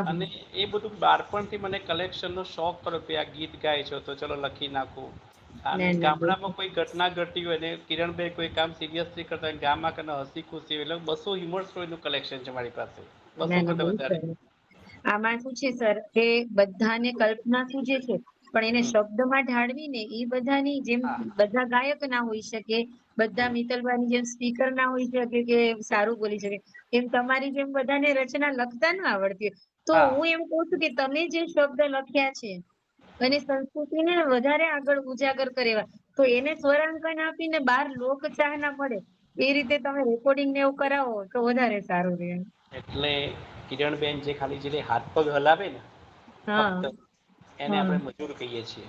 અને એ બધું બાળપણથી મને કલેક્શનનો શોખ પડ્યો કે આ ગીત ગાય છે તો ચલો લખી નાખું. અને ગામડામાં કોઈ ઘટના ઘટી હોય ને કિરણભાઈ કોઈ કામ સિરિયસલી કરતા હોય, ગામમાં કને હસી ખુશી, એટલે 200 હ્યુમર સ્ટોરીનું કલેક્શન છે મારી પાસે. 200 કરતા વધારે. આમાં શું છે સર, કે બધાને કલ્પના સૂજે છે, પણ એને શબ્દમાં ઢાળવી ને એ બધાની જેમ, બધા ગાયક ના હોઈ શકે, બધા મિત્તલબાની જેમ સ્પીકર ના હોઈ શકે કે સારું બોલી શકે, એમ તમારી જેમ બધાને રચના લખતા ના આવડતી હોય. તો હું એમ કહું છું કે તમે જે શબ્દ લખ્યા છે અને સંસ્કૃતિને વધારે આગળ ઉજાગર કરે. તો એને સ્વરાંકન આપીને બહાર લોક ચાહના પડે એ રીતે તમે રેકોર્ડિંગ ને એવું કરાવો તો વધારે સારું રહે. એટલે કિરણબેન જે ખાલી જે હાથ પગ હલાવે ને ફક્ત એને આપણે મજૂર કહીએ છીએ.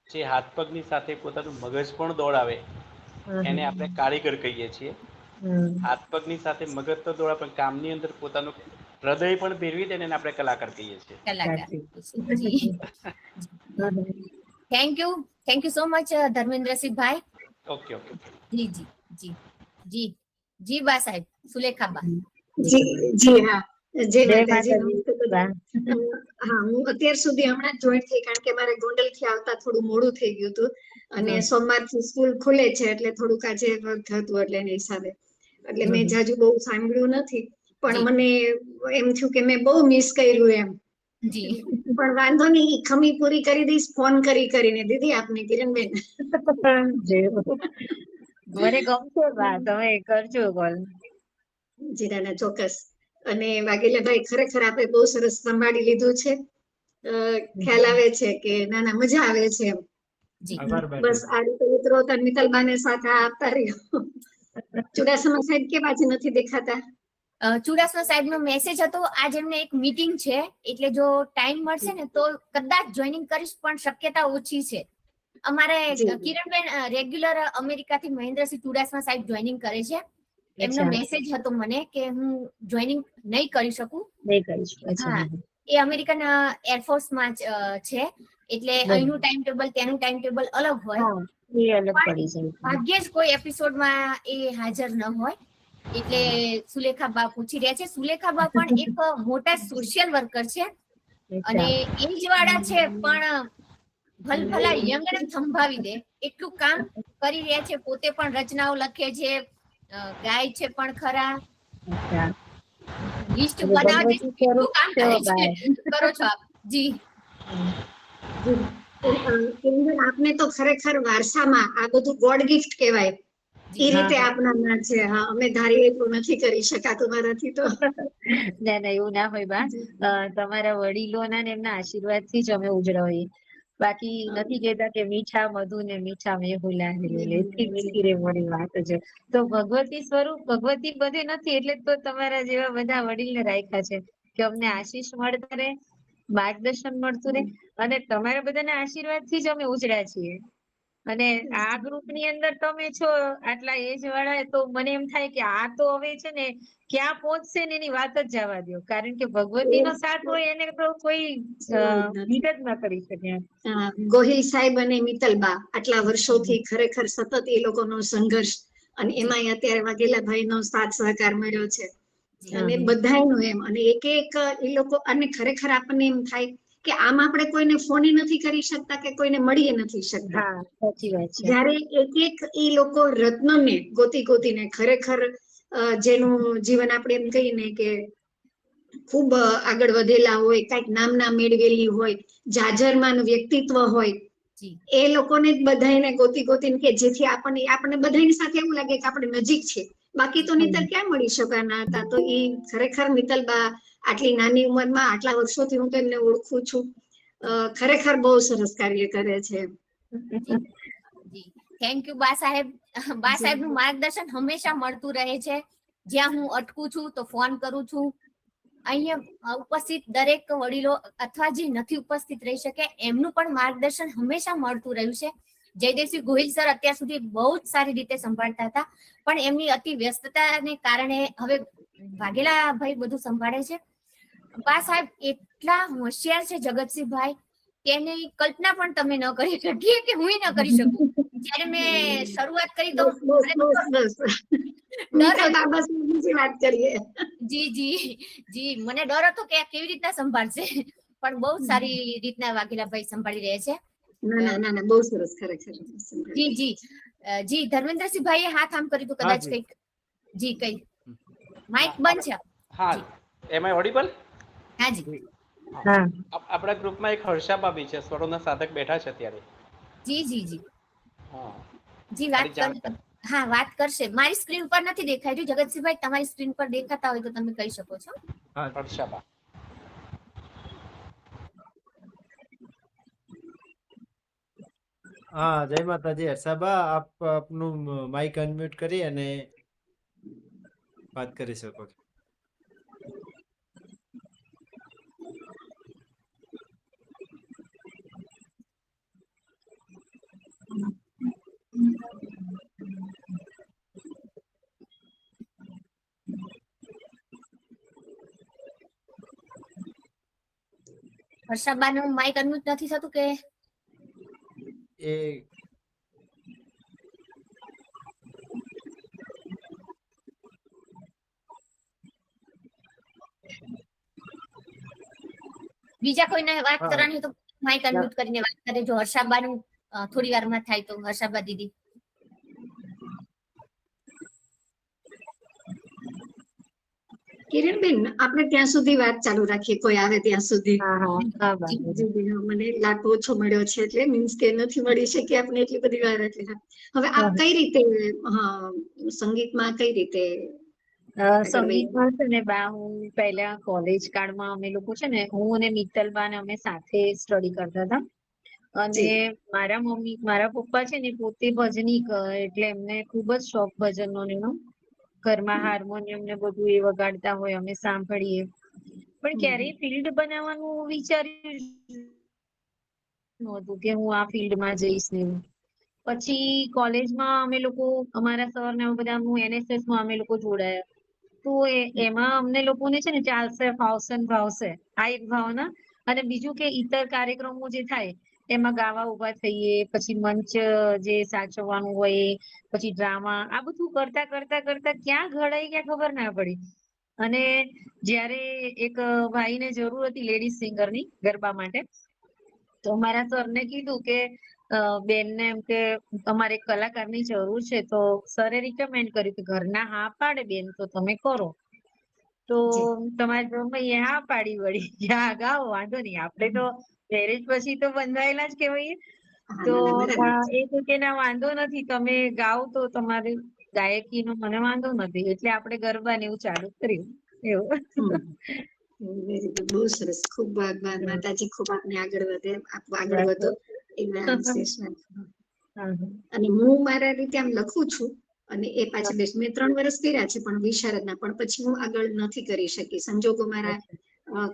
જે હાથ પગની સાથે પોતાનું મગજ પણ દોડાવે એને આપણે કારીગર કહીએ છીએ. હાથ પગની સાથે મગજ તો દોડા પણ કામની અંદર પોતાનું હૃદય પણ ભેરવી દે ને એને આપણે કલાકાર કહીએ છીએ. કલાકાર. જી થેન્ક યુ સો મચ ધર્મેન્દ્રસિંહભાઈ. Okay okay. જી જી જી જી જી બા સાહેબ, સુલેખા બા. જી હા, જય માતાજી. હા, હું અત્યાર સુધી હમણાં જ જોઈન થઈ કારણ કે મારે ગોંડલ થી આવતા થોડું મોડું થઈ ગયું હતું અને સોમવારથી સ્કૂલ ખુલે છે એટલે થોડુંક આજે વર્ક હતું એટલે એના હિસાબે એટલે મેં જાજુ બહુ સાંભળ્યું નથી પણ મને એમ થયું કે મેં બહુ મિસ કર્યું એમ. જી પણ વાંધો નહીં, ખમી પૂરી કરી દઈશ ફોન કરીને દીદી આપને કિરણબેન. મને ગમશે બા, તમે કરજો કોલ. જી ના ચોક્કસ. અને વાઘેલાભાઈ ખરેખર આપણે બહુ સરસ સંભાળી લીધું છે. ખ્યાલ આવે છે કે નાના મજા આવે છે એમ. બસ આ રીતે મિત્રો મિત્તલબાને સાથે આપતા રહ્યો. ચુડાસમા સાહેબ કેવા છે, નથી દેખાતા? ચુડાસમા સાહેબ નો મેસેજ હતો આજ એમને એક મીટિંગ છે એટલે જો ટાઈમ મળશે ને તો કદાચ જોઈનિંગ કરીશ પણ શક્યતા ઓછી છે. અમારે કિરણબેન રેગ્યુલર અમેરિકાથી મહેન્દ્રસિંહ ચુડાસમા સાહેબ જોઈનિંગ કરે છે. એમનો મેસેજ હતો મને કે હું જોઈનિંગ નહીં કરી શકું. હા, એ અમેરિકન એરફોર્સમાં છે એટલે અહીંનું ટાઈમ ટેબલ ત્યાંનું ટાઈમ ટેબલ અલગ હોય. ભાગ્યે જ કોઈ એપિસોડમાં એ હાજર ન હોય. એટલે સુલેખા બા પૂછી રહ્યા છે. સુલેખા બા પણ એક મોટા સોશિયલ વર્કર છે અને એજ વાળા છે પણ ભલભલા યંગને સંભાવી દે એટલું કામ કરી રહ્યા છે. પોતે પણ રચનાઓ લખે છે, ગાય છે પણ ખરા, લિસ્ટ બનાવે છે, કેટલું કામ કરે છે. કરો છો આપ. જી આપને તો ખરેખર વારસામાં આ બધું ગોડ ગિફ્ટ કહેવાય એ રીતે આપના છે. હા, અમે ધારીએ તો નથી કરી શકાતું મારાથી તો. ના ના, એવું ના હોય બા. તમારા વડીલોના ને એમના આશીર્વાદ થી જ અમે ઉજળાવીએ. બાકી નથી કેતા કે મીઠા મધુ ને મીઠા મેહુલા એથી મીઠી રે મોરી વાત છે. તો ભગવતી સ્વરૂપ ભગવતી બધે નથી એટલે તો તમારા જેવા બધા વડીલને રાખ્યા છે કે અમને આશીષ મળતા રહે, માર્ગદર્શન મળતું રહે અને તમારા બધાના આશીર્વાદ થી જ અમે ઉજળ્યા છીએ. અને આ ગ્રુપ ની અંદર તમે છો આટલા એજ વાળા તો મને એમ થાય કે આ તો હવે છે ને ક્યાં પહોંચશે ને એની વાત જ જવા દો. કારણ કે ભગવતી નો સાથ હોય એને તો કોઈ બીટ જ ના કરી શકે. ગોહિલ સાહેબ અને મિત્તલબા આટલા વર્ષોથી ખરેખર સતત એ લોકોનો સંઘર્ષ અને એમાં અત્યારે વાઘેલાભાઈ નો સાથ સહકાર મળ્યો છે અને બધાનું એમ. અને એક એ લોકો અને ખરેખર આપણને એમ થાય કે આમ આપણે કોઈને ફોન નથી કરી શકતા કે કોઈને મળી નથી શકતા. જયારે એક એ લોકો રત્નને ગોતીને ખરેખર જેનું જીવન આપણે એમ કહીએ ને કે ખૂબ આગળ વધેલા હોય, કઈક નામના મેળવેલી હોય, જાજરમાન વ્યક્તિત્વ હોય, એ લોકોને જ બધાને ગોતીને કે જેથી આપણને બધાની સાથે એવું લાગે કે આપણે નજીક છે. બાકી તો નહીતર ક્યાં મળી શકવાના હતા. તો એ ખરેખર મિત્તલબા આટલી નાની ઉંમરમાં આટલા વર્ષોથી હું તો એમને ઓળખું છું. ખરેખર બહુ સરસ કાર્ય કરે છે. થેન્ક યુ બા સાહેબ. બા સાહેબ નું માર્ગદર્શન હંમેશા મળતું રહે છે. જ્યાં હું અટકું છું તો ફોન કરું છું. અહીંયા ઉપસ્થિત દરેક વડીલો અથવા જે નથી ઉપસ્થિત રહી શકે એમનું પણ માર્ગદર્શન હંમેશા મળતું રહ્યું છે. જયદેવસિંહ ગોહિલ સર અત્યાર સુધી બહુ જ સારી રીતે સંભાળતા હતા પણ એમની અતિ વ્યસ્તતાને કારણે હવે વાઘેલા ભાઈ બધું સંભાળે છે. બા સાહેબ એટલા હોશિયાર છે જગતસિંહભાઈ કે એની કલ્પના પણ તમે ન કરી શકીએ કે હું ન કરી શકું. જયારે મેં શરૂઆત કરી તો જી જી જી મને ડર હતો કે આ કેવી રીતના સંભાળશે પણ બહુ સારી રીતના વાઘેલાભાઈ સંભાળી રહ્યા છે. ના બહુ સરસ ખરેખર. જી જી જી ધર્મેન્દ્રસિંહભાઈએ હાથ આમ કર્યું તો કદાચ કઈક જી કઈ માઇક બંધ છે. હા, એમ આઈ ઓડિબલ? હા જી. આપણા ગ્રુપમાં એક હર્ષા ભાભી છે, સ્વરોના સાધક બેઠા છે અત્યારે. જી જી જી જી વાત કર. હા, વાત કરશે. મારી સ્ક્રીન પર નથી દેખાઈ રહ્યું. જગતસિંહભાઈ તમારી સ્ક્રીન પર દેખાતા હોય તો તમે કહી શકો છો. હર્ષાબા હા, જય માતાજી. હર્ષાબા, આપ આપનું માઇક અનમ્યુટ કરી અને વાત કરી શકો છો. હર્ષાબાનું માઇક અનમ્યુટ નથી થતું કે એ બીજા કોઈને વાત હા, કરવાની હોય તો માઇક અનમ્યુટ કરીને વાત કરે. જો હર્ષાબાનું થોડી વારમાં થાય તો હર્ષાબા દીદી. કિરણબેન, આપણે ત્યાં સુધી વાત ચાલુ રાખીએ, કોઈ આવે ત્યાં સુધી. હા હા હા જી, વાંધો જી, નહીં. જી, હા, મને લાભ ઓછો મળ્યો છે એટલે મીન્સ કે નથી મળી શકી આપને એટલી બધી વાર એટલે હા. હવે આપ હા. કઈ રીતે સંગીતમાં કઈ રીતે આગળ વધ્યા? સંગીતમાં છે ને બા, હું પહેલા કોલેજ કાળમાં અમે લોકો છે ને, હું અને મિત્તલબા ને અમે સાથે સ્ટડી કરતા હતા. અને જી મારા પપ્પા છે ને પોતે ભજનીક, એટલે એમને ખુબ જ શોખ ભજનનો ને એનો. ઘરમાં હાર્મોનિયમ ને બધું એ વગાડતા હોય, અમે સાંભળીએ. પણ ક્યારેય ફિલ્ડ બનાવવાનું વિચાર્યું નહોતું કે હું આ ફિલ્ડમાં જઈશ ને એવું. પછી કોલેજમાં અમે લોકો, અમારા સર ને બધા, હું NSS માં અમે લોકો જોડાયા. તો એમાં અમને લોકોને છે ને ચાલશે, ફાવશે ને ભાવશે, આ એક ભાવના. અને બીજું કે ઇતર કાર્યક્રમો જે થાય એમાં ગાવા ઉભા થઈએ, પછી મંચ જે સાચવવાનું હોય, પછી ડ્રામા, આ બધું કરતા કરતા કરતા ક્યાં ઘડાઈ ગયા ખબર ના પડી. અને જયારે એક ભાઈને જરૂર હતી લેડીઝ સિંગરની ગરબા માટે, તો મારા સરને કીધું કે બેનને એમ કે અમારે એક કલાકારની જરૂર છે. તો સરે રિકમેન્ડ કર્યું કે ઘરના હા પાડે બેન તો તમે કરો. તો જી તમારી જમાઈએ હા પાડી વળી, હા ગાઓ, વાંધો નહીં, આપણે તો મેરેજ પછી તો બંધાયેલા જ કહેવાય. હા, તો ના ના બરાબર છે. એ તો કે ના વાંધો નથી, તમે ગાઓ તો તમારે ગાયકીનો મને વાંધો નથી. એટલે આપણે ગરબા ને એવું ચાલુ કર્યું એવું. વેરી ગુડ, બહુ સરસ, ખૂબ માતાજી ખૂબ આપને આગળ વધે, આપ આગળ બસ વધો બસ. એના વિશેષ હા અને હું મારા રીતે આમ લખું છું. અને એ હા પાછી બેસ મેં 3 વર્ષ કર્યા છે પણ વિશારદના, પણ પછી હું આગળ નથી કરી શકી. સંજોગો મારા અચ્છા.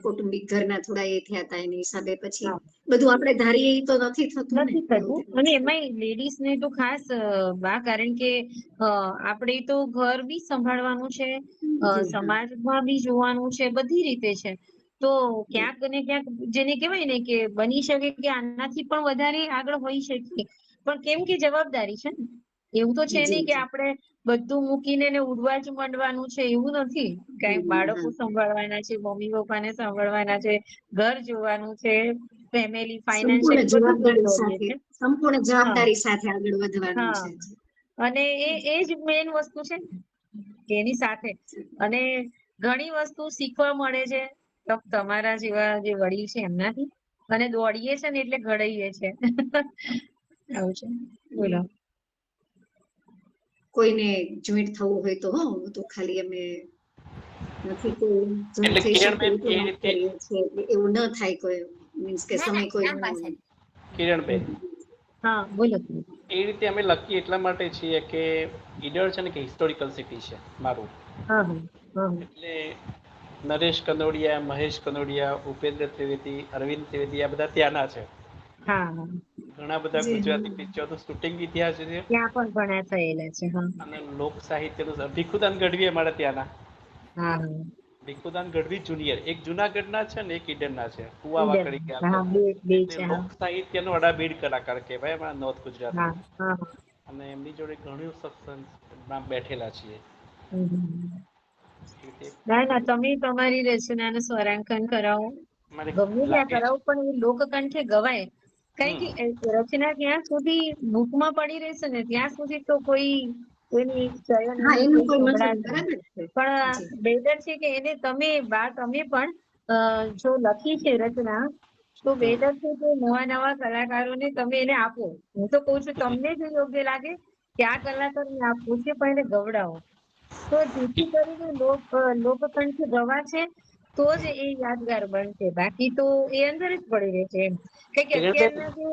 કૌટુંબિક ઘરના થોડા એ થયા હતા, એની હિસાબે પછી હા. બધું આપણે ધારીએ એ તો નથી થતું ને નથી એવું થતું. થયું અને છે. એમાંય લેડીઝ ને તો ખાસ બા, કારણ કે આપણે તો ઘર બી સંભાળવાનું છે, જી હા સમાજમાં બી જોવાનું છે, બધી રીતે છે. તો જી ક્યાંક ને ક્યાંક જેને કહેવાય ને કે બની શકે કે આનાથી પણ વધારે આગળ હોઈ શકીએ, પણ કેમ કે જવાબદારી છે ને. એવું તો છે જી નહીં કે જી આપણે બધું મૂકીને ને ઉડવા જ માંડવાનું છે, એવું નથી. કઈ બાળકો હા સંભાળવાના છે, મમ્મી પપ્પાને સાંભળવાના છે, ઘર જોવાનું છે, ફેમિલી, સંપૂર્ણ ફાઈનાન્શિયલી બધું જ જવાબદારી દોડીએ સાથે, છે. સંપૂર્ણ હા જવાબદારી સાથે આગળ વધવાનું હા. છે. અને એ જ મેન વસ્તુ છે કે એની સાથે. અને ઘણી વસ્તુ શીખવા મળે છે તમારા જેવા જે વડીલ છે એમનાથી. અને દોડીએ છે ને એટલે ઘડાઈએ છે. આવું છે. બોલો. કોઈને જોઈન્ટ થવું હોય તો તો ખાલી અમે નથી કોઈ જોઈન્ટ એટલે થઈ શકે કિરણબેન એ તો એ વાત રીતે, કરીએ છીએ, એટલે એવું ન થાય કોઈ મીન્સ કે ના ના સમય કોઈ નામ ન પાછળ. કિરણબેન હા બોલો. એ રીતે અમે લખીએ એટલા માટે છીએ કે ઈડર છે ને કે હિસ્ટોરિકલ સિટી છે મારું. હા હા હા એટલે નરેશ કનોડિયા, મહેશ કનોડિયા, ઉપેન્દ્ર ત્રિવેદી, અરવિંદ ત્રિવેદી આ બધા ત્યાંના છે. હા હા. ઘણા બધા જી ગુજરાતી પિક્ચરનું શૂટિંગ બી ત્યાં છે. ત્યાં પણ ઘણા થયેલા છે. હા અને લોક સાહિત્યનું ભીખુદાન ગઢવી અમારા ત્યાંના. હા હા. ભીખુદાન ગઢવી જુનિયર, એક જુનાગઢના છે ને એક ઈડરના છે. કુવા ઈડર. વાકડી ગયા હા તો બે એટલે છે. હા લોક સાહિત્યનો અડાબીડ કલાકાર કહેવાય અમારા નોર્થ હા ગુજરાતમાં. હા. અને એમની જોડે ઘણું સત્સંગમાં બેઠેલા છીએ. હમ. એ રીતે ના ના, તમે તમારી રચનાનું સ્વરાંકન કરાવો. મને ગમે ત્યાં લાગે છે. કરાવો, પણ એ લોકકંઠે ગવાય. કારણ હમ કે રચના જ્યાં સુધી બુકમાં પડી રહેશે ને ત્યાં સુધી તો કોઈ એની ચયન હા એનું એનું કોઈ કોઈ મતલબ સંભળાશે. બરાબર છે. પણ જી બેટર છે કે એને તમે પણ જો લખી છે રચના, તો હમ બેટર છે કે નવા નવા કલાકારોને તમે એને આપો. હું તો કઉ છું તમને જો યોગ્ય લાગે કે આ કલાકારને આપવું છે, પણ એને ગવડાવો. તો જેથી કરીને લોકકંઠ ગવાશે તો જ એ યાદગાર બનશે, બાકી તો એ અંદર જ પડી રહેશે એમ. કારણ કે અત્યારના જે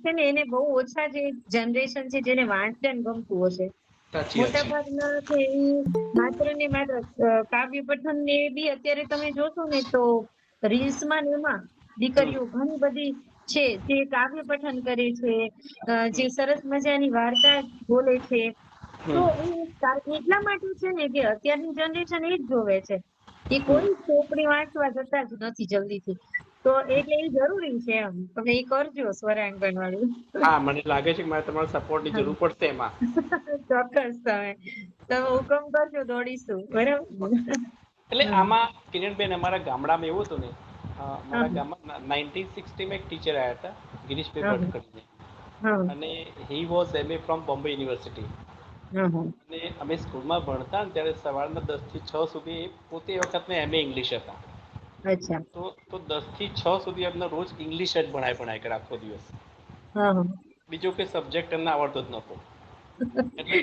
છે ને એને બહુ ઓછા જે જનરેશન છે જેને વાંચન ગમતું હશે. સાચી વાત મોટા છે. ભાગના છે એ માત્ર ને માત્ર કાવ્ય પઠન ને બી અત્યારે તમે જોશો ને તો રીલ્સમાં ને એમાં દીકરીઓ ઘણી બધી છે જે કાવ્ય પઠન કરે છે, જે સરસ મજાની વાર્તા બોલે છે. તો એ એટલા માટે છે ને કે અત્યારની જનરેશન એ જ જોવે છે. એ કોઈ ચોપડી વાંચવા જતા જ નથી જલ્દીથી. તો એટલે એ જરૂરી છે એમ. તમે એ કરજો સ્વરાંગણ વાળું. હા, મને લાગે છે કે મારે તમારા સપોર્ટની જરૂર પડશે એમાં. ચોક્કસ તમે હુકમ કરજો, દોડીશું. બરાબર. એટલે આમાં કિરણબેન અમારા ગામડામાં એવું હતું ને, મારા હમ. ગામમાં 1960 એક ટીચર આવ્યા હતા, ગિરીશભાઈ હમ. ભટ્ટ કરીને, હમ. અને he was MA from Bombay university. હમ. અને અમે સ્કૂલમાં ભણતા ને ત્યારે સવારના 10 થી 6 સુધી પોતે એ વખતના MA ઇંગ્લિશ હતા. અચ્છા. તો 10 થી 6 સુધી અમને રોજ ઇંગ્લિશ જ ભણાય કરે આખો દિવસ. હા. બીજો કોઈ સબ્જેક્ટ એમને આવડતો જ નહોતો. એટલે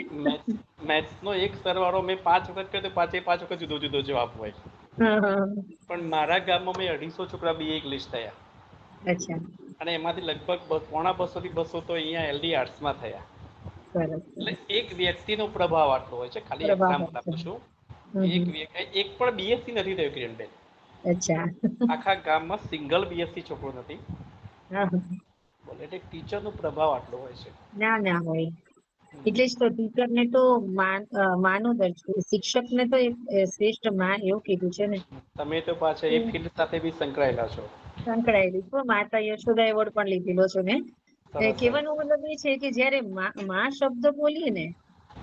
મેથ્સનો એક સરવાળો મેં 5 વખત કર્યો તો 5 વખત જુદો જુદો જવાબ હોય. પણ મારા ગામમાં મેં 250 છોકરા BA ઇંગ્લિશ થયા. અચ્છા. અને એમાંથી લગભગ 150 થી 200 તો અહીંયા LD આર્ટ્સમાં થયા. સરસ. એટલે એક વ્યક્તિનો પ્રભાવ આટલો હોય છે. ખાલી પ્રભાવ એક્ઝામ્પલ છે. આપું છું. હમ. એક પણ BSc નથી થયું કિરણબેન. અચ્છા. આખા ગામમાં સિંગલ BSc છોકરો નથી. હા. બોલે એટલે ટીચરનો પ્રભાવ આટલો હોય છે. ના હોય. એટલે જ તો ટીચરને તો માનો દર્જો, શિક્ષકને તો શ્રેષ્ઠ માં એવું કીધું છે ને. તમે તો પાછા એ ફિલ્ડ સાથે બી સંકળાયેલા છો. સંકળાયેલી છું. માતા યશોદા એવોર્ડ પણ લીધેલો છે મેં. સરસ સરસ. કહેવાનો મતલબ એ છે કે જયારે માં શબ્દ બોલીએ ને,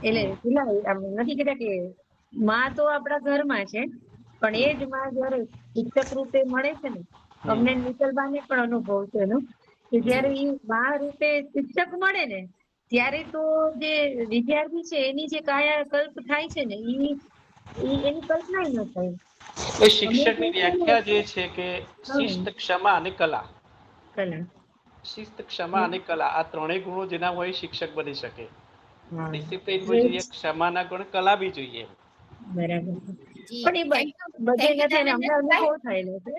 એટલે પેલા આમ નથી કહેતા કે માં તો આપણા ઘરમાં છે, પણ એ જ માં જયારે શિક્ષક રૂપે મળે છે ને, અમને નીતલબાને પણ અનુભવ છે એનો, કે જયારે એ માં રૂપે શિક્ષક મળે ને, ત્યારે તો જે વિદ્યાર્થી છે એની જે કાયાકલ્પ થાય છે ને, એની કલ્પના ન થાય. એ અમે શિક્ષકની વ્યાખ્યા જે છે કે શિસ્ત, ક્ષમા અને કલા. કલા. શિસ્ત, ક્ષમા અને કલા, આ ત્રણેય ગુણો જેના હોય શિક્ષક બની શકે. હા. ડિસિપ્લિન બી જોઈએ, ક્ષમાના ગુણ, કલા બી જોઈએ. બરાબર. જી પણ એ થેન્ક યુ બધે થેન્ક યુ નથી, અમને ધર્મેન્દ્રભાઈ. અનુભવ થયેલો છે.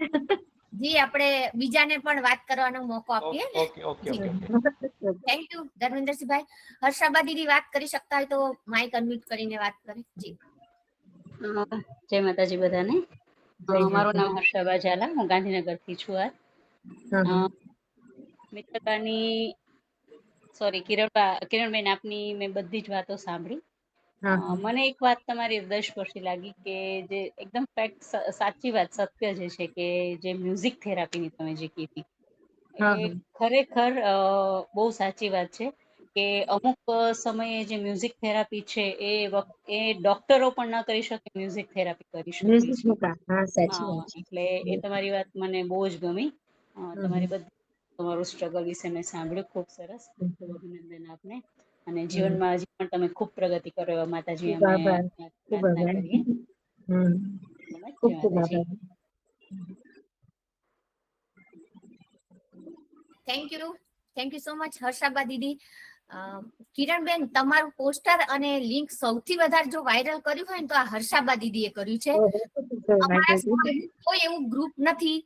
જી આપણે બીજાને પણ વાત કરવાનો મોકો આપીએ ને. ઓકે ઓકે જી ઓકે ઓકે. થેન્ક યુ ધર્મેન્દ્રસિંહભાઈ. હર્ષાબા દીદી વાત કરી શકતા હોય તો માઇક અનમ્યુટ કરીને વાત કરે. જી. જય માતાજી બધાને. જય મારું માતા. નામ હર્ષાબા ઝાલા, હું ગાંધીનગરથી છું. હા. મિત્રતાની કિરણબેન આપની મેં બધી જ વાતો સાંભળી. હા. મને એક વાત તમારી હૃદયસ્પર્શી લાગી કે જે એકદમ ફેક્ટ, સાચી વાત, સત્ય જે છે કે જે મ્યુઝિક થેરાપીની તમે જે કીધી હા. એ ખરેખર બહુ સાચી વાત છે કે અમુક સમયે જે મ્યુઝિક થેરાપી છે એ ડોક્ટરો પણ ન કરી શકે, મ્યુઝિક થેરાપી કરી શકે મ્યુઝિક છે. નું કામ. હા, સાચી હા, વાત છે. એટલે એ તમારી વાત મને બહુ જ ગમી. તમારી બધી તમારું સ્ટ્રગલ વિશે મેં સાંભળ્યું. ખૂબ સરસ, ખૂબ ખૂબ અભિનંદન આપને. અને જીવનમાં હજી પણ તમે ખૂબ પ્રગતિ કરો એવા માતાજી ખૂબ અમે આભાર. ખૂબ પ્રાર્થના આભાર. કરીએ. ખૂબ જય ખૂબ માતાજી. આભાર. થેન્ક યુ સો મચ હર્ષાબા દીદી. કિરણબેન, તમારું પોસ્ટર અને લિંક સૌથી વધારે જો વાયરલ કર્યું હોય ને તો આ હર્ષાબા દીદીએ કર્યું છે. અમારા સ્કૂલમાં કોઈ એવું ગ્રુપ નથી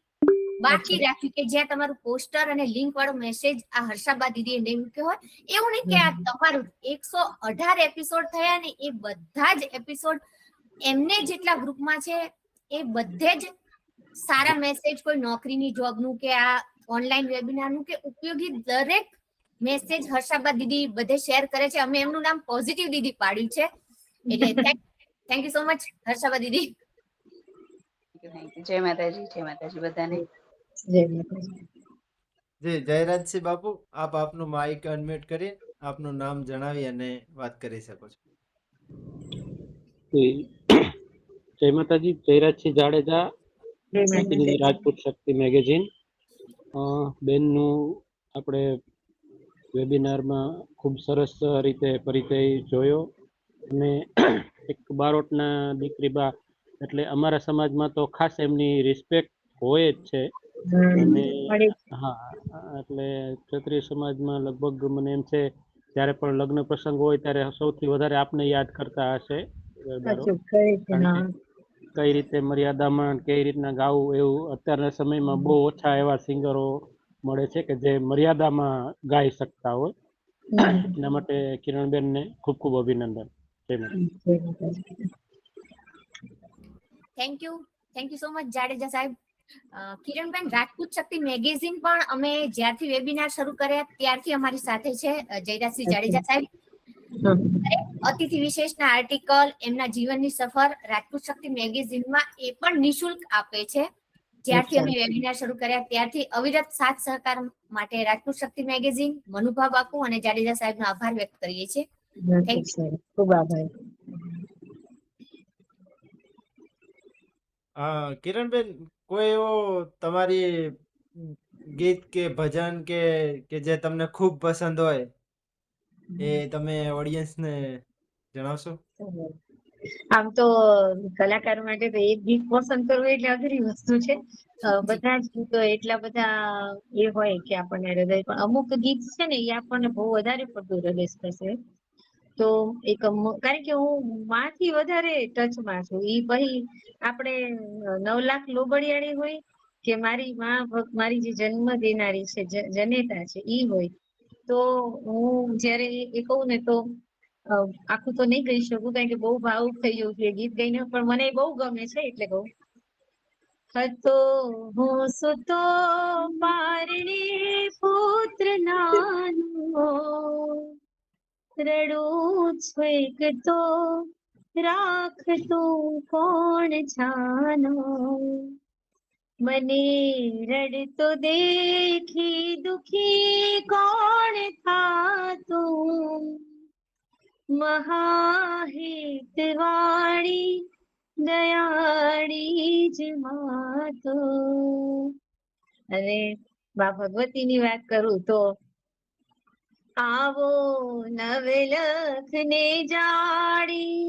બાકી રાખ્યું કે જ્યાં તમારું પોસ્ટર અને લિંક વાળો મેસેજ આ હર્ષાબા દીદીએ નહીં મૂક્યો હોય. એવું નહીં કે આ તમારું 118 એપિસોડ થયા ને એ બધા જ એપિસોડ એમને જેટલા ગ્રુપમાં છે એ બધે જ સારા મેસેજ, કોઈ નોકરીની જોબનું કે આ ઓનલાઈન વેબિનારનું કે ઉપયોગી દરેક મેસેજ હર્ષાબા દીદી બધે શેર કરે છે. અમે એમનું નામ પોઝિટિવ દીદી પાડ્યું છે. એટલે થેન્ક યુ સો મચ હર્ષાબા દીદી. જય માતાજી. જય માતાજી બધાને. જય માતાજી. જી જયરાજસિંહ બાપુ, આપ આપનું માઇક અનમ્યુટ કરી આપનું નામ જણાવી અને વાત કરી શકો છો. જય માતાજી. જયરાજસિંહ જાડેજા, પ્રતિનિધિ રાજપૂત શક્તિ મેગેઝિન. બેનનું આપણે વેબિનારમાં ખૂબ સરસ રીતે પરિચય જોયો અને એક બારોટના દીકરી બા એટલે અમારા સમાજમાં તો ખાસ એમની રિસ્પેક્ટ હોય જ છે. અને હા, એટલે ક્ષત્રિય સમાજમાં લગભગ મને એમ છે જ્યારે પણ લગ્ન પ્રસંગ હોય ત્યારે સૌથી વધારે આપને યાદ કરતા હશે. કઈ રીતે મર્યાદામાં કઈ રીતના ગાવું, એવું અત્યારના સમયમાં બહુ ઓછા એવા સિંગરો મળે છે કે જે મર્યાદામાં ગાઈ શકતા હોય. એના માટે કિરણબેનને ખૂબ ખૂબ અભિનંદન. જય માતા. Thank you so much Jadeja સાહેબ. કિરણબેન, રાજપૂત શક્તિ મેગેઝિન પણ અમે જ્યારથી વેબિનાર શરૂ કર્યા ત્યારથી અમારી સાથે છે. જયરાજસિંહ જાડેજા સાહેબ અતિથિ વિશેષના આર્ટિકલ, એમના જીવનની સફર રાજપૂત શક્તિ મેગેઝિનમાં એ પણ નિઃશુલ્ક આપે છે. જ્યારથી અમે વેબિનાર શરૂ કર્યા ત્યારથી અવિરત સાથ સહકાર માટે રાજપૂત શક્તિ મેગેઝિન, મનુભા બાપુ અને જાડેજા સાહેબનો આભાર વ્યક્ત કરીએ છીએ. Thank you. ખૂબ આભાર. કિરણબેન, કોઈ એવો તમારી ગીત કે ભજન કે જે તમને ખૂબ પસંદ હોય એ તમે ઓડિયન્સને જણાવશો? આમ તો કલાકાર માટે તો એક ગીત પસંદ કરવું એટલે અઘરી વસ્તુ છે. બધા જ ગીતો એટલા બધા એ હોય કે આપણને હૃદય, પણ અમુક ગીત છે ને એ આપણને બહુ વધારે પડતું હૃદય સ્પર્શે. તો એક કારણ કે હું માંથી વધારે ટચમાં છું. ઈ પછી આપણે 9 લાખ લોબડિયાળી હોય કે મારી માં, મારી જે જન્મ દેનારી છે, જનેતા છે, ઈ હોય, તો હું જયારે એ કહું ને તો આખું તો નહીં કહી શકું કારણ કે બહુ ભાવુક થઈ જવું છે ગીત ગાઈને, પણ મને બહુ ગમે છે એટલે કહું. હતો હું સુતો પારણે પુત્ર નાનો, રડું છું એક તો રાખતું કોણ જાનો, મને રડતો દેખી દુખી કોણ થાતું, મહાહિતવાળી દયાળી જ માતો. અને બા ભગવતીની વાત કરું તો આવો નવલખ ને જાડી,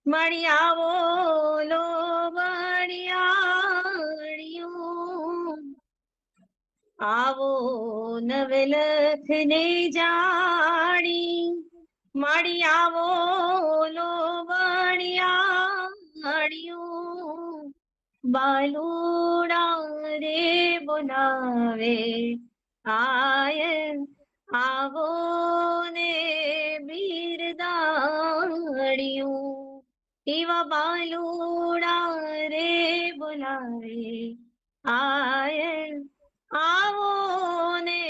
મળી આવો લોબડિયાળિયું, આવો નવલખ ને જાડી, મળી આવો લોબડિયાળિયું, બાલુડા રે બોલાવે આય, આવો ને બિરદાળિયું, એવા બાલુડા રે બોલાવે આય, આવો ને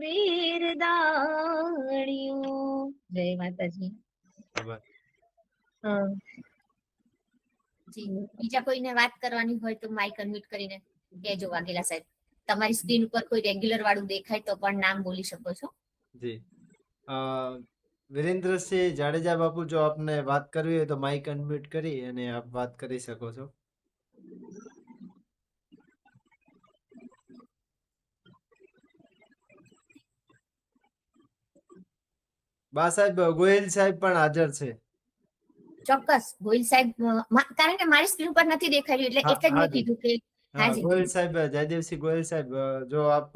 બિરદાળિયું. જય માતાજી. બીજા કોઈને વાત કરવાની હોય તો માઇક અનમ્યુટ કરીને કહેજો. વાઘેલા સાહેબ, તમારી સ્ક્રીન ઉપર કોઈ રેગ્યુલર વાળું દેખાય તો પણ નામ બોલી શકો છો. જી. વિરેન્દ્રસિંહ જાડેજા બાપુ, જો આપને વાત કરવી હોય તો માઇક અનમ્યુટ કરી અને આપ વાત કરી શકો છો. બા સાહેબ, ગોહિલ સાહેબ પણ હાજર છે. ચોક્કસ ગોહિલ સાહેબ, કારણ કે મારી સ્ક્રીન ઉપર નથી દેખાયું એટલે જ મેં કીધું કે હાજી. ગોહિલ સાહેબ, જયદેવસિંહ ગોહિલ સાહેબ, જો આપ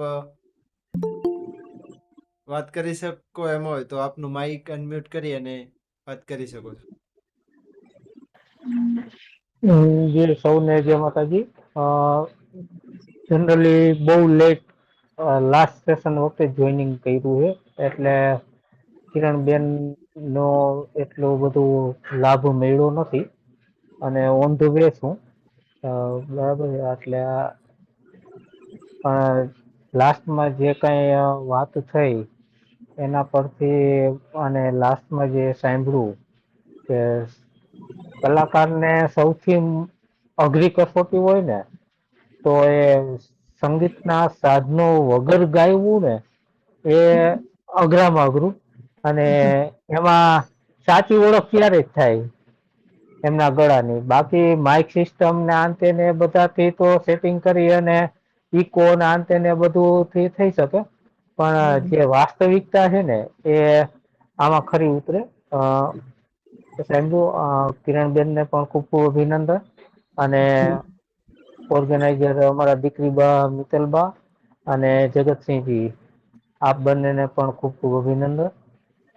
વાત કરી શકો એમ હોય તો આપનું માઇક અનમ્યુટ કરી અને વાત કરી શકો છો. જે સૌને જય માતાજી. જનરલી બહુ લેટ લાસ્ટ સેશન વખતે જોઈનિંગ કર્યું છે એટલે કિરણબેન નો એટલો બધો લાભ મળ્યો નથી અને ઓન ધ વે છું, બરાબર. એટલે લાસ્ટમાં જે કઈ વાત થઈ એના પરથી અને લાસ્ટમાં જે સાંભળ્યું કે કલાકારને સૌથી અઘરી કસોટી હોય ને તો એ સંગીતના સાધનો વગર ગાયવું ને એ અઘરામાં અઘરું, અને એમાં સાચી ઓળખ ક્યારે જ થાય એમના ગળાની. બાકી માઇક સિસ્ટમ ને આંતે ને બધાથી તો સેટિંગ કરી અને ઇકો ને આંતે ને બધું થઈ શકે, પણ જે વાસ્તવિકતા છે ને એ આમાં ખરી ઉતરે. કિરણબેન ને પણ ખૂબ ખૂબ અભિનંદન, અને ઓર્ગેનાઇઝર અમારા દીકરીબા મિત્તલબા અને જગતસિંહજી, આપ બંનેને પણ ખૂબ ખૂબ અભિનંદન.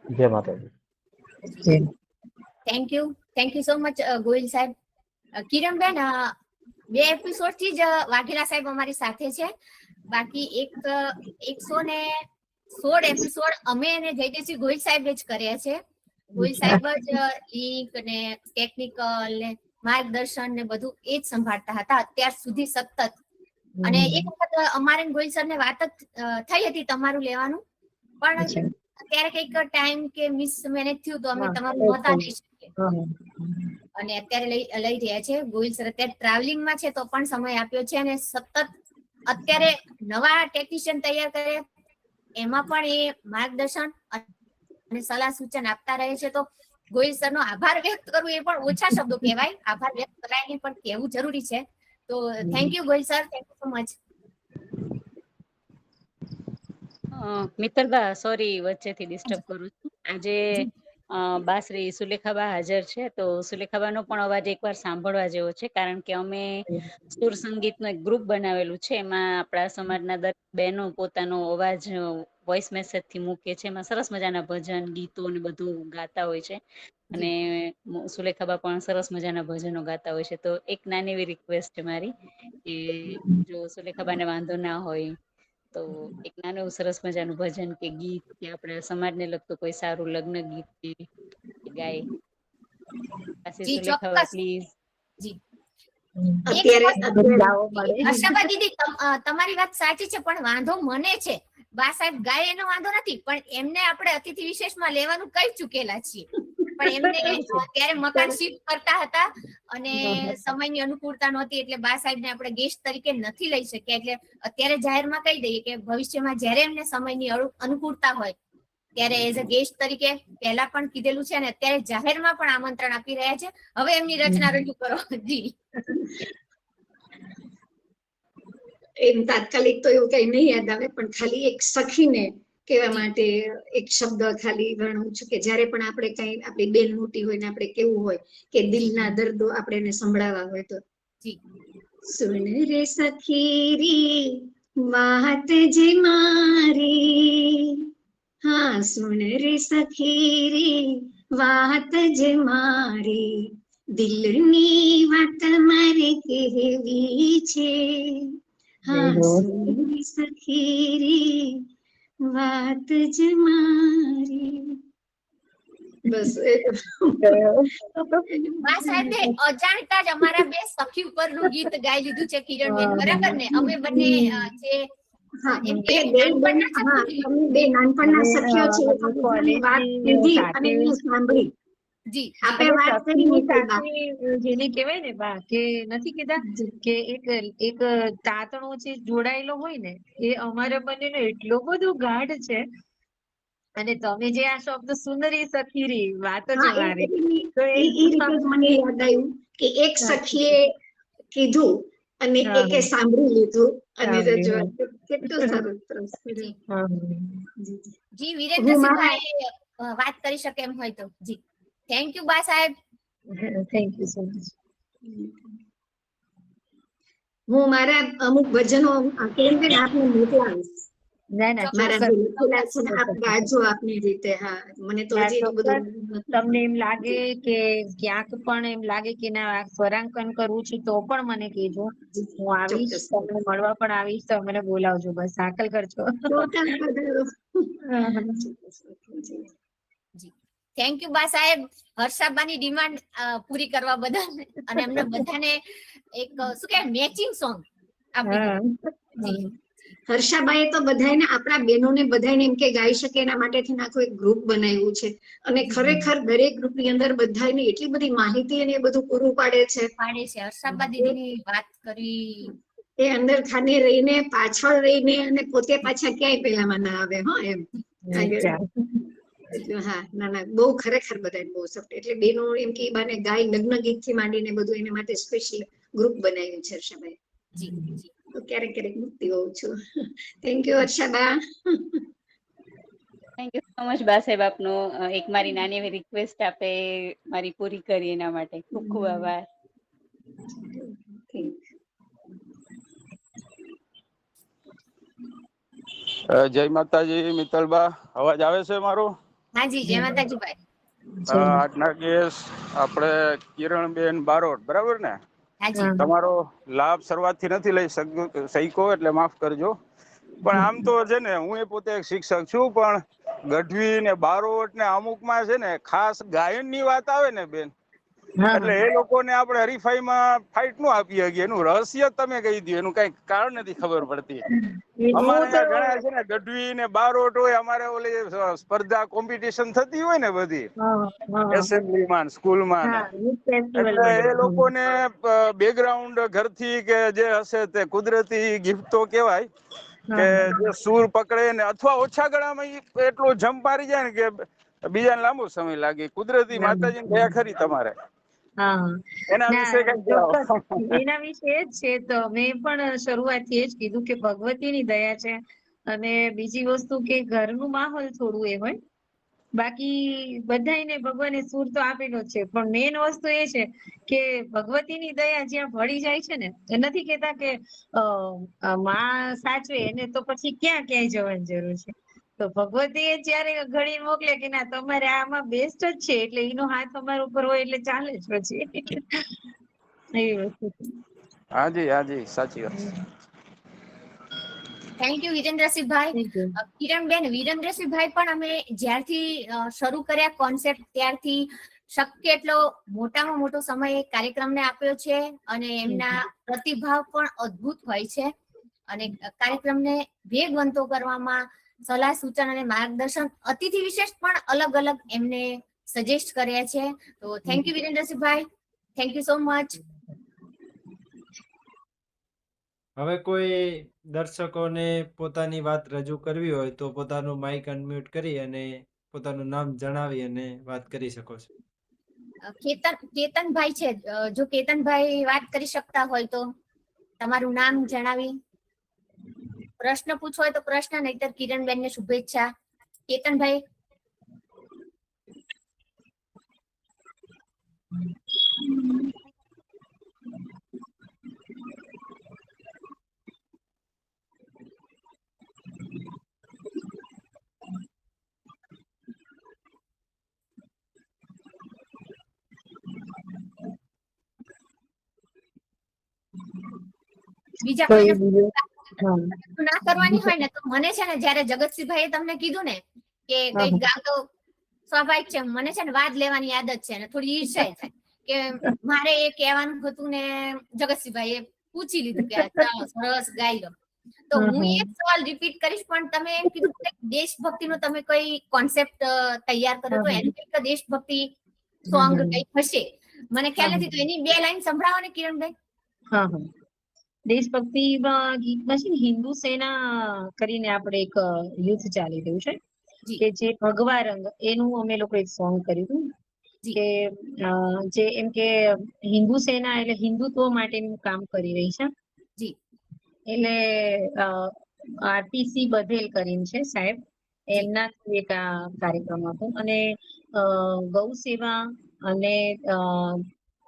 જય માતાજી. Thank you so much Gohil સાહેબ. કિરણબેન, 2 એપિસોડ થી જ વાઘેલા સાહેબ અમારી સાથે છે. બાકી 116 એપિસોડ અમે અને જયદેવસિંહ ગોહિલ સાહેબ જ કર્યા છે. ગોહિલ સાહેબ જ લિંક ને ટેકનિકલ ને માર્ગદર્શન ને બધું એ જ સંભાળતા હતા અત્યાર સુધી સતત. અને એક વખત અમારે ગોહિલ સર ને વાત થઈ હતી તમારું લેવાનું, પણ અત્યારે કઈક ટાઈમ કે મિસ મેનેજ થયું તો અમે તમારું નહોતા લઈ શકીએ. અને અત્યારે લઈ રહ્યા છે. ગોહિલ સર અત્યારે ટ્રાવેલિંગમાં છે તો પણ સમય આપ્યો છે અને સતત અત્યારે નવા ટેકનિશિયન તૈયાર કરે એમાં પણ એ માર્ગદર્શન અને સલાહ સૂચન આપતા રહે છે. તો ગોહિલ સર નો આભાર વ્યક્ત કરવું એ પણ ઓછા શબ્દો કહેવાય, આભાર વ્યક્ત કરાય નહીં પણ કહેવું જરૂરી છે. તો thank you Gohil sir, thank you so much. મિત્તલબા, સોરી વચ્ચેથી ડિસ્ટર્બ કરું છું. આજે બા શ્રી સુલેખાબા હાજર છે, તો સુલેખાબાનો પણ અવાજ એકવાર સાંભળવા જેવો છે. કારણ કે અમે સુર સંગીતનું એક ગ્રુપ બનાવેલું છે, એમાં આપણા સમાજના દરેક બહેનો પોતાનો અવાજ વોઇસ મેસેજ થી મૂકે છે. એમાં સરસ મજાના ભજન ગીતો ને બધું ગાતા હોય છે. અને સુલેખાબા પણ સરસ મજાના ભજનો ગાતા હોય છે. તો એક નાની એવી રિક્વેસ્ટ છે મારી કે જો સુલેખાબાને વાંધો ના હોય તો એક નાનું એવું સરસ મજાનું ભજન કે ગીત કે આપણા સમાજને લગતું કોઈ સારું લગ્ન ગીત કે ગાય. જી સુલેખાબા ચોક્કસ. પ્લીઝ. જી અત્યારે હર્ષાબા દીદી, તમારી વાત સાચી છે, પણ વાંધો મને છે. બા સાહેબ ગાય એનો વાંધો નથી, પણ એમને આપણે અતિથિ વિશેષમાં લેવાનું કઈ ચૂકેલા છીએ. પણ એમને ત્યારે મકાન શિફ્ટ કરતા હતા અને સમયની અનુકૂળતા નહોતી, એટલે બા સાહેબને આપણે ગેસ્ટ તરીકે નથી લઈ શક્યા. એટલે અત્યારે જાહેરમાં કહી દઈએ કે ભવિષ્યમાં જ્યારે એમને સમયની અનુકૂળતા હોય ત્યારે એઝ અ ગેસ્ટ તરીકે પહેલા પણ કીધેલું છે અને અત્યારે જાહેરમાં પણ આમંત્રણ આપી રહ્યા છે. હવે એમની રચના રજૂ કરો. જી એમ તાત્કાલિક તો એવું કઈ નહીં યાદ આવે, પણ ખાલી એક સખીને કહેવા માટે એક શબ્દ ખાલી ગણું છું કે જ્યારે પણ આપણે કઈ આપણી બેન મોટી હોય ને આપણે કેવું હોય કે દિલના દર્દો આપણે એને સંભળાવવા હોય તો સુન રે સખી વાત જે મારી, હા સુન રે સખી વાત જે મારી, દિલની વાત મારે કહેવી છે, હા સુન રે સખી વાત જ મારી. બસ બા સાહેબે અજાણતા જ અમારા બે સખી ઉપરનું ગીત ગાઈ લીધું છે કિરણબેન, બરાબર ને? અમે બંને જે બે નાનપણના સખીઓ છે, વાત કીધી અને મેં સાંભળી. જી આપે વાત કરી જેને કહેવાય ને બા કે નથી કીધા કે એક તાતણો જે જોડાયેલો હોય ને એ અમારા બંનેનો એટલો બધો ગાઢ છે. અને તમે જે આ શબ્દ સુંદરી સખીરી વાત જ મારી, તો એ રીતે જ મને યાદ આવ્યું કે એક સખીએ કીધું અને એકે સાંભળી લીધું અને રજૂઆત કેટલું સરસ. જી વિરેન્દ્રસિંહભાઈ વાત કરી શકે એમ હોય તો. જી થેન્ક યુ બા સાહેબ. Thank you so much. હું મારા અમુક ભજનો કેમ આપને મોકલાવીશ. આપની રીતે. હા, મને તો હજી બધું તમને એમ લાગે કે ક્યાંક પણ એમ લાગે કે ના સ્વરાંકન કરવું છે તો પણ મને કહેજો, હું આવીશ, તમને મળવા પણ આવીશ, તો મને બોલાવજો, બસ હાકલ કરજો. થેન્ક યુ બા સાહેબ, હર્ષાબાની ડિમાન્ડ પૂરી કરવા બદલ અને એમને બધાને એક શું કહેવાય મેચિંગ સોંગ આપી. હર્ષાબાઈએ તો બધાને આપણા બહેનોને બધાને એમ કે ગાઈ શકે એના માટે થઈને આખું એક ગ્રુપ બનાવ્યું છે અને ખરેખર દરેક ગ્રુપની અંદર બધાને એટલી બધી માહિતી અને એ બધું પૂરું પાડે છે. હર્ષાબા દીદીની વાત કરી એ અંદર ખાને રહીને પાછળ રહીને અને પોતે પાછા ક્યાંય પેલામાં ના આવે. હા એમ હા ના ના બહુ ખરેખર બધા બહુ સફળ. એટલે બેનો એમ કે બાને ગાય લગ્ન ગીત થી માંડીને બધું એના માટે સ્પેશિયલ ગ્રુપ બનાવ્યું છે હર્ષાબાઈ. તો ક્યારેક ક્યારેક મૂકતી હોઉં છું. થેન્ક યુ હર્ષાબા. થેન્ક યુ સો મચ બા સાહેબ, આપનો એક મારી નાની એવી રિક્વેસ્ટ આપે મારી પૂરી કરી એના માટે ખૂબ ખૂબ આભાર. જય માતાજી મિત્તલબા, અવાજ આવે છે મારો? હાજી જય માતાજી ભાઈ. આજના કેસ આપણે કિરણબેન બારોટ, બરાબર ને? હાજી. તમારો લાભ શરૂઆતથી નથી લઈ શક્યો એટલે માફ કરજો. પણ આમ તો છે ને, હું એ પોતે એક શિક્ષક છું, પણ ગઢવી ને બારોટ ને અમુકમાં છે ને ખાસ ગાયનની વાત આવે ને બેન, એટલે એ લોકોને આપણે હરીફાઈમાં ફાઇટ નું આપી શકીએ. એનું રહસ્ય તમે કહી દો, એનું કઈ કારણ નથી ખબર પડતી. અમારે અહીંયા ઘણા છે ને ગઢવી ને બારોટ હોય, અમારે ઓલી સ્પર્ધા કોમ્પિટિશન થતી હોય ને બધી એસેમ્બલીમાં સ્કૂલમાં ને, એટલે એ લોકોને બેકગ્રાઉન્ડ ઘરથી કે જે હશે તે કુદરતી ગિફ્ટ તો કહેવાય કે જે સૂર પકડે ને અથવા ઓછા ગળામાં એટલો જમ્પ મારી જાય ને કે બીજાને લાંબો સમય લાગે. કુદરતી માતાજીની દયા ખરી તમારે. એના વિશે કઈ કહેવાય? એના વિશે જ છે. તો મેં પણ શરૂઆતથી એ જ કીધું કે ભગવતીની દયા છે. અને બીજી વસ્તુ કે ઘરનું માહોલ થોડું એ હોય. બાકી બધાને ભગવાને સૂર તો આપેલો જ છે, પણ મેઇન વસ્તુ એ છે કે ભગવતીની દયા જ્યાં ભળી જાય છે ને, એ નથી કેતા કે માં સાચવે એને તો પછી ક્યાંય જવાની જરૂર છે. તો ભગવતી એ જયારે ઘડી મોકલે કે ના તમારે આમાં બેસ્ટ જ છે, એટલે એનો હાથ અમારા ઉપર હોય એટલે ચાલે જ પછી એવી વસ્તુ છે. હાજી હાજી, સાચી વાત. થેન્ક યુ વિરેન્દ્રસિંહભાઈ. કિરણબેન, વિરેન્દ્રસિંહભાઈ પણ અમે જ્યારથી શરૂ કર્યા કોન્સેપ્ટ ત્યારથી શક્ય એટલો મોટામાં મોટો સમય કાર્યક્રમને આપ્યો છે, અને એમના પ્રતિભાવ પણ અદ્ભુત હોય છે, અને કાર્યક્રમને વેગવંતો કરવામાં સલાહ સૂચન અને માર્ગદર્શન અતિથિ વિશેષ પણ અલગ અલગ એમને સજેસ્ટ કર્યા છે. તો થેન્ક યુ વિરેન્દ્રસિંહભાઈ, થેન્ક યુ સો મચ. હવે કોઈ દર્શકોને પોતાની વાત રજૂ કરવી હોય તો પોતાનું માઇક અનમ્યુટ કરી અને પોતાનું નામ જણાવી અને વાત કરી શકો છો. કેતનભાઈ છે, જો કેતનભાઈ વાત કરી શકતા હોય તો તમારું નામ જણાવી પ્રશ્ન પૂછવો હોય તો પ્રશ્ન, નહીતર કિરણબેન ને શુભેચ્છા. કેતનભાઈ. બીજા કોઈને ના કરવાની હોય ને તો મને છે ને, જયારે જગતસિંહભાઈએ તમને કીધું ને કે કઈક ગામ, તો સ્વાભાવિક છે મને છે ને વાદ લેવાની આદત છે ને થોડી ઈર્ષાય થાય કે મારે એ કહેવાનું હતું ને જગતસિંહભાઈએ પૂછી લીધું કે સરસ ગાઈ લો. તો હું એક સવાલ રિપીટ કરીશ, પણ તમે એમ કીધું કે દેશભક્તિનો તમે કોઈ કોન્સેપ્ટ તૈયાર કર્યો તો એનું કંઈક દેશભક્તિ સોંગ કંઈક હશે, મને ખ્યાલ નથી. તો એની 2 લાઈન સંભળાવો ને કિરણભાઈ. દેશભક્તિ ગીતમાં છે ને, હિન્દુ સેના કરીને આપણે એક યુદ્ધ ચાલી રહ્યું છે કે જે ભગવા રંગ, એનું અમે લોકો એક સોંગ કર્યું હતું કે જે એમ કે હિન્દુ સેના એટલે હિન્દુત્વ માટેનું કામ કરી રહી છે. એટલે આરટીસી બધેલ કરીને છે સાહેબ, એમના એક આ કાર્યક્રમ હતો. અને ગૌ સેવા અને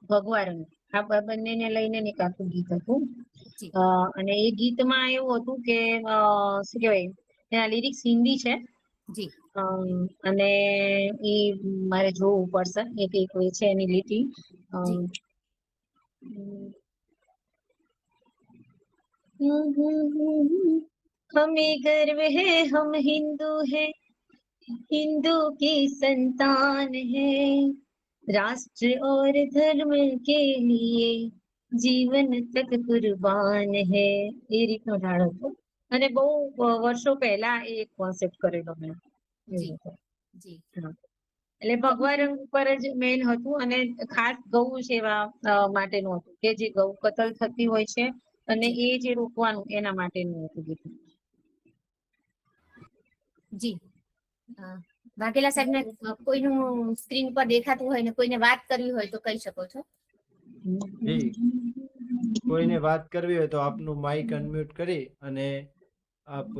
ભગવા રંગ આ બંનેને લઈને એક આખું ગીત હતું. અને એ ગીતમાં એવું હતું કે શું કહેવાય, એના લિરિક્સ હિન્દી છે અને એ મારે જોવું પડશે એક એક છે એની લીટી. हमें गर्व है हम हिंदू हैं, हिंदू की संतान है, राष्ट्र और धर्म के लिए जीवन तक कुर्बान है. એ રીતનો ઢાળ હતો અને બહુ વર્ષો પહેલા એ કોન્સેપ્ટ કરેલો મેં. એટલે ભગવા રંગ ઉપર જ મેઇન હતું, અને ખાસ ગૌ સેવા માટેનું હતું કે જે ગૌ કતલ થતી હોય છે અને એ જે રોકવાનું એના માટેનું હતું ગીત. જી વાઘેલા સાહેબ ને કોઈનું સ્ક્રીન પર દેખાતું હોય ને કોઈને વાત કરવી હોય તો કહી શકો છો. કોઈને વાત કરવી હોય તો આપનું માઇક અનમ્યુટ કરી અને આપ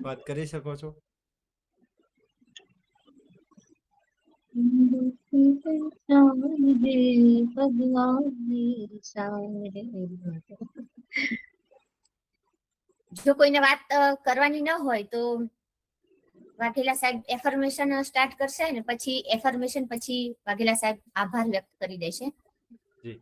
વાત કરી શકો છો. જો કોઈને વાત કરવાની ન હોય તો વાઘેલા સાહેબ એફર્મેશન સ્ટાર્ટ કરશે ને પછી એફર્મેશન પછી વાઘેલા સાહેબ આભાર વ્યક્ત કરી દેશે. જી.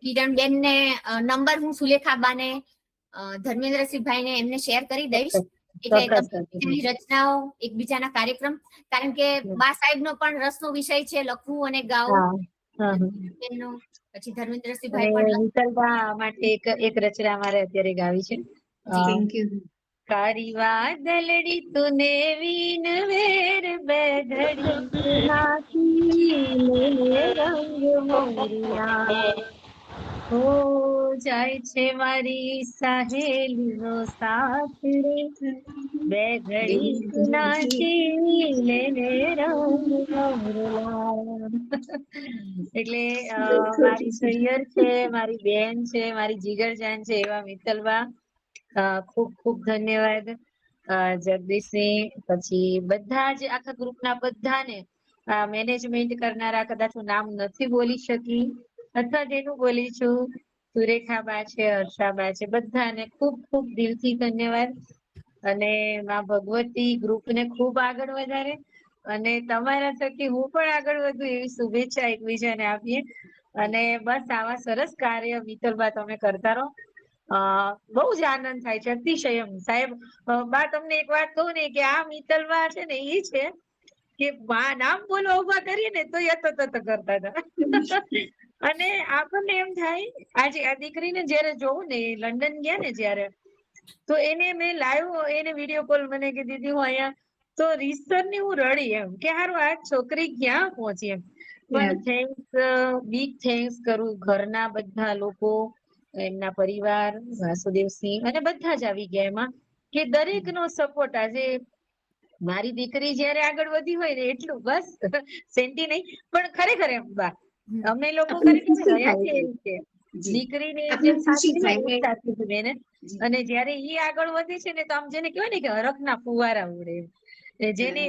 કિરણબેન ને નંબર હું સુલેખાબાને ધર્મેન્દ્રસિંહભાઈ ને એમને શેર કરી દઈશ. એટલે તમે રચનાઓ એકબીજાના કાર્યક્રમ, કારણ કે બા સાહેબ નો પણ રસનો વિષય છે લખવું અને ગાવું. પછી ધર્મેન્દ્રસિંહભાઈ પણ વિઠ્ઠલબા માટે એક રચના અમારે અત્યારે ગાવી છે. Thank you. કારી વાદલડી તુને વીન વેર બેઘડી નાખી લે રંગ મોરલા હો જાય છે મારી સહેલીનો સાથ રે બે ઘડી નાચી લે રંગ મોરલા. એટલે મારી સૈયર છે, મારી બેન છે, મારી જીગરજાન છે એવા મિત્તલબા ખૂબ ખૂબ ધન્યવાદ. જગદીશસિંહ, પછી બધા જ આખા ગ્રુપના બધાને, મેનેજમેન્ટ કરનારા, કદાચ હું નામ નથી બોલી શકી અથવા જેનું બોલી છું, સુરેખાબા છે, હર્ષાબા છે, બધાને ખૂબ ખૂબ દિલથી ધન્યવાદ. અને માં ભગવતી ગ્રુપને ખૂબ આગળ વધારે અને તમારા થકી હું પણ આગળ વધુ એવી શુભેચ્છા એકબીજાને આપીએ. અને બસ આવા સરસ કાર્ય મિત્તલબા તમે કરતા રહો. બહુ જ આનંદ થાય છે, અતિશય. સાહેબ બા તમને એક વાત કહું ને કે આ મિત્તલબા છે ને એ છે કે નામ બોલવા ઉભા કરીએ ને તો યત કરતા હતા. અને આપણને એમ થાય, આજે આ દીકરીને જયારે જોઉં ને લંડન ગયા ને જયારે, તો એને મેં લાઈવ એને વિડીયો કોલ મને કે દીદી હું અહીંયા, તો રીસરની હું રડી એમ કે હારું આ છોકરી ક્યાં પહોંચી એમ. પણ થેન્ક્સ, બિગ થેન્ક્સ કરું ઘરના બધા લોકો, એમના પરિવાર, વાસુદેવસિંહ અને બધા જ આવી ગયા એમાં, કે દરેક નો સપોર્ટ. આજે મારી દીકરી જયારે આગળ વધી હોય ને એટલું બસ સેન્ટી નહીં પણ ખરેખર એમ બા અમે લોકો રહ્યા છે એમ કે દીકરીને જેમ સાચી હોય એ સાચી છે એને. અને જયારે ઈ આગળ વધે છે ને તો આમ જેને કહેવાય ને કે હરખના ફુવારા ઉડે, જેને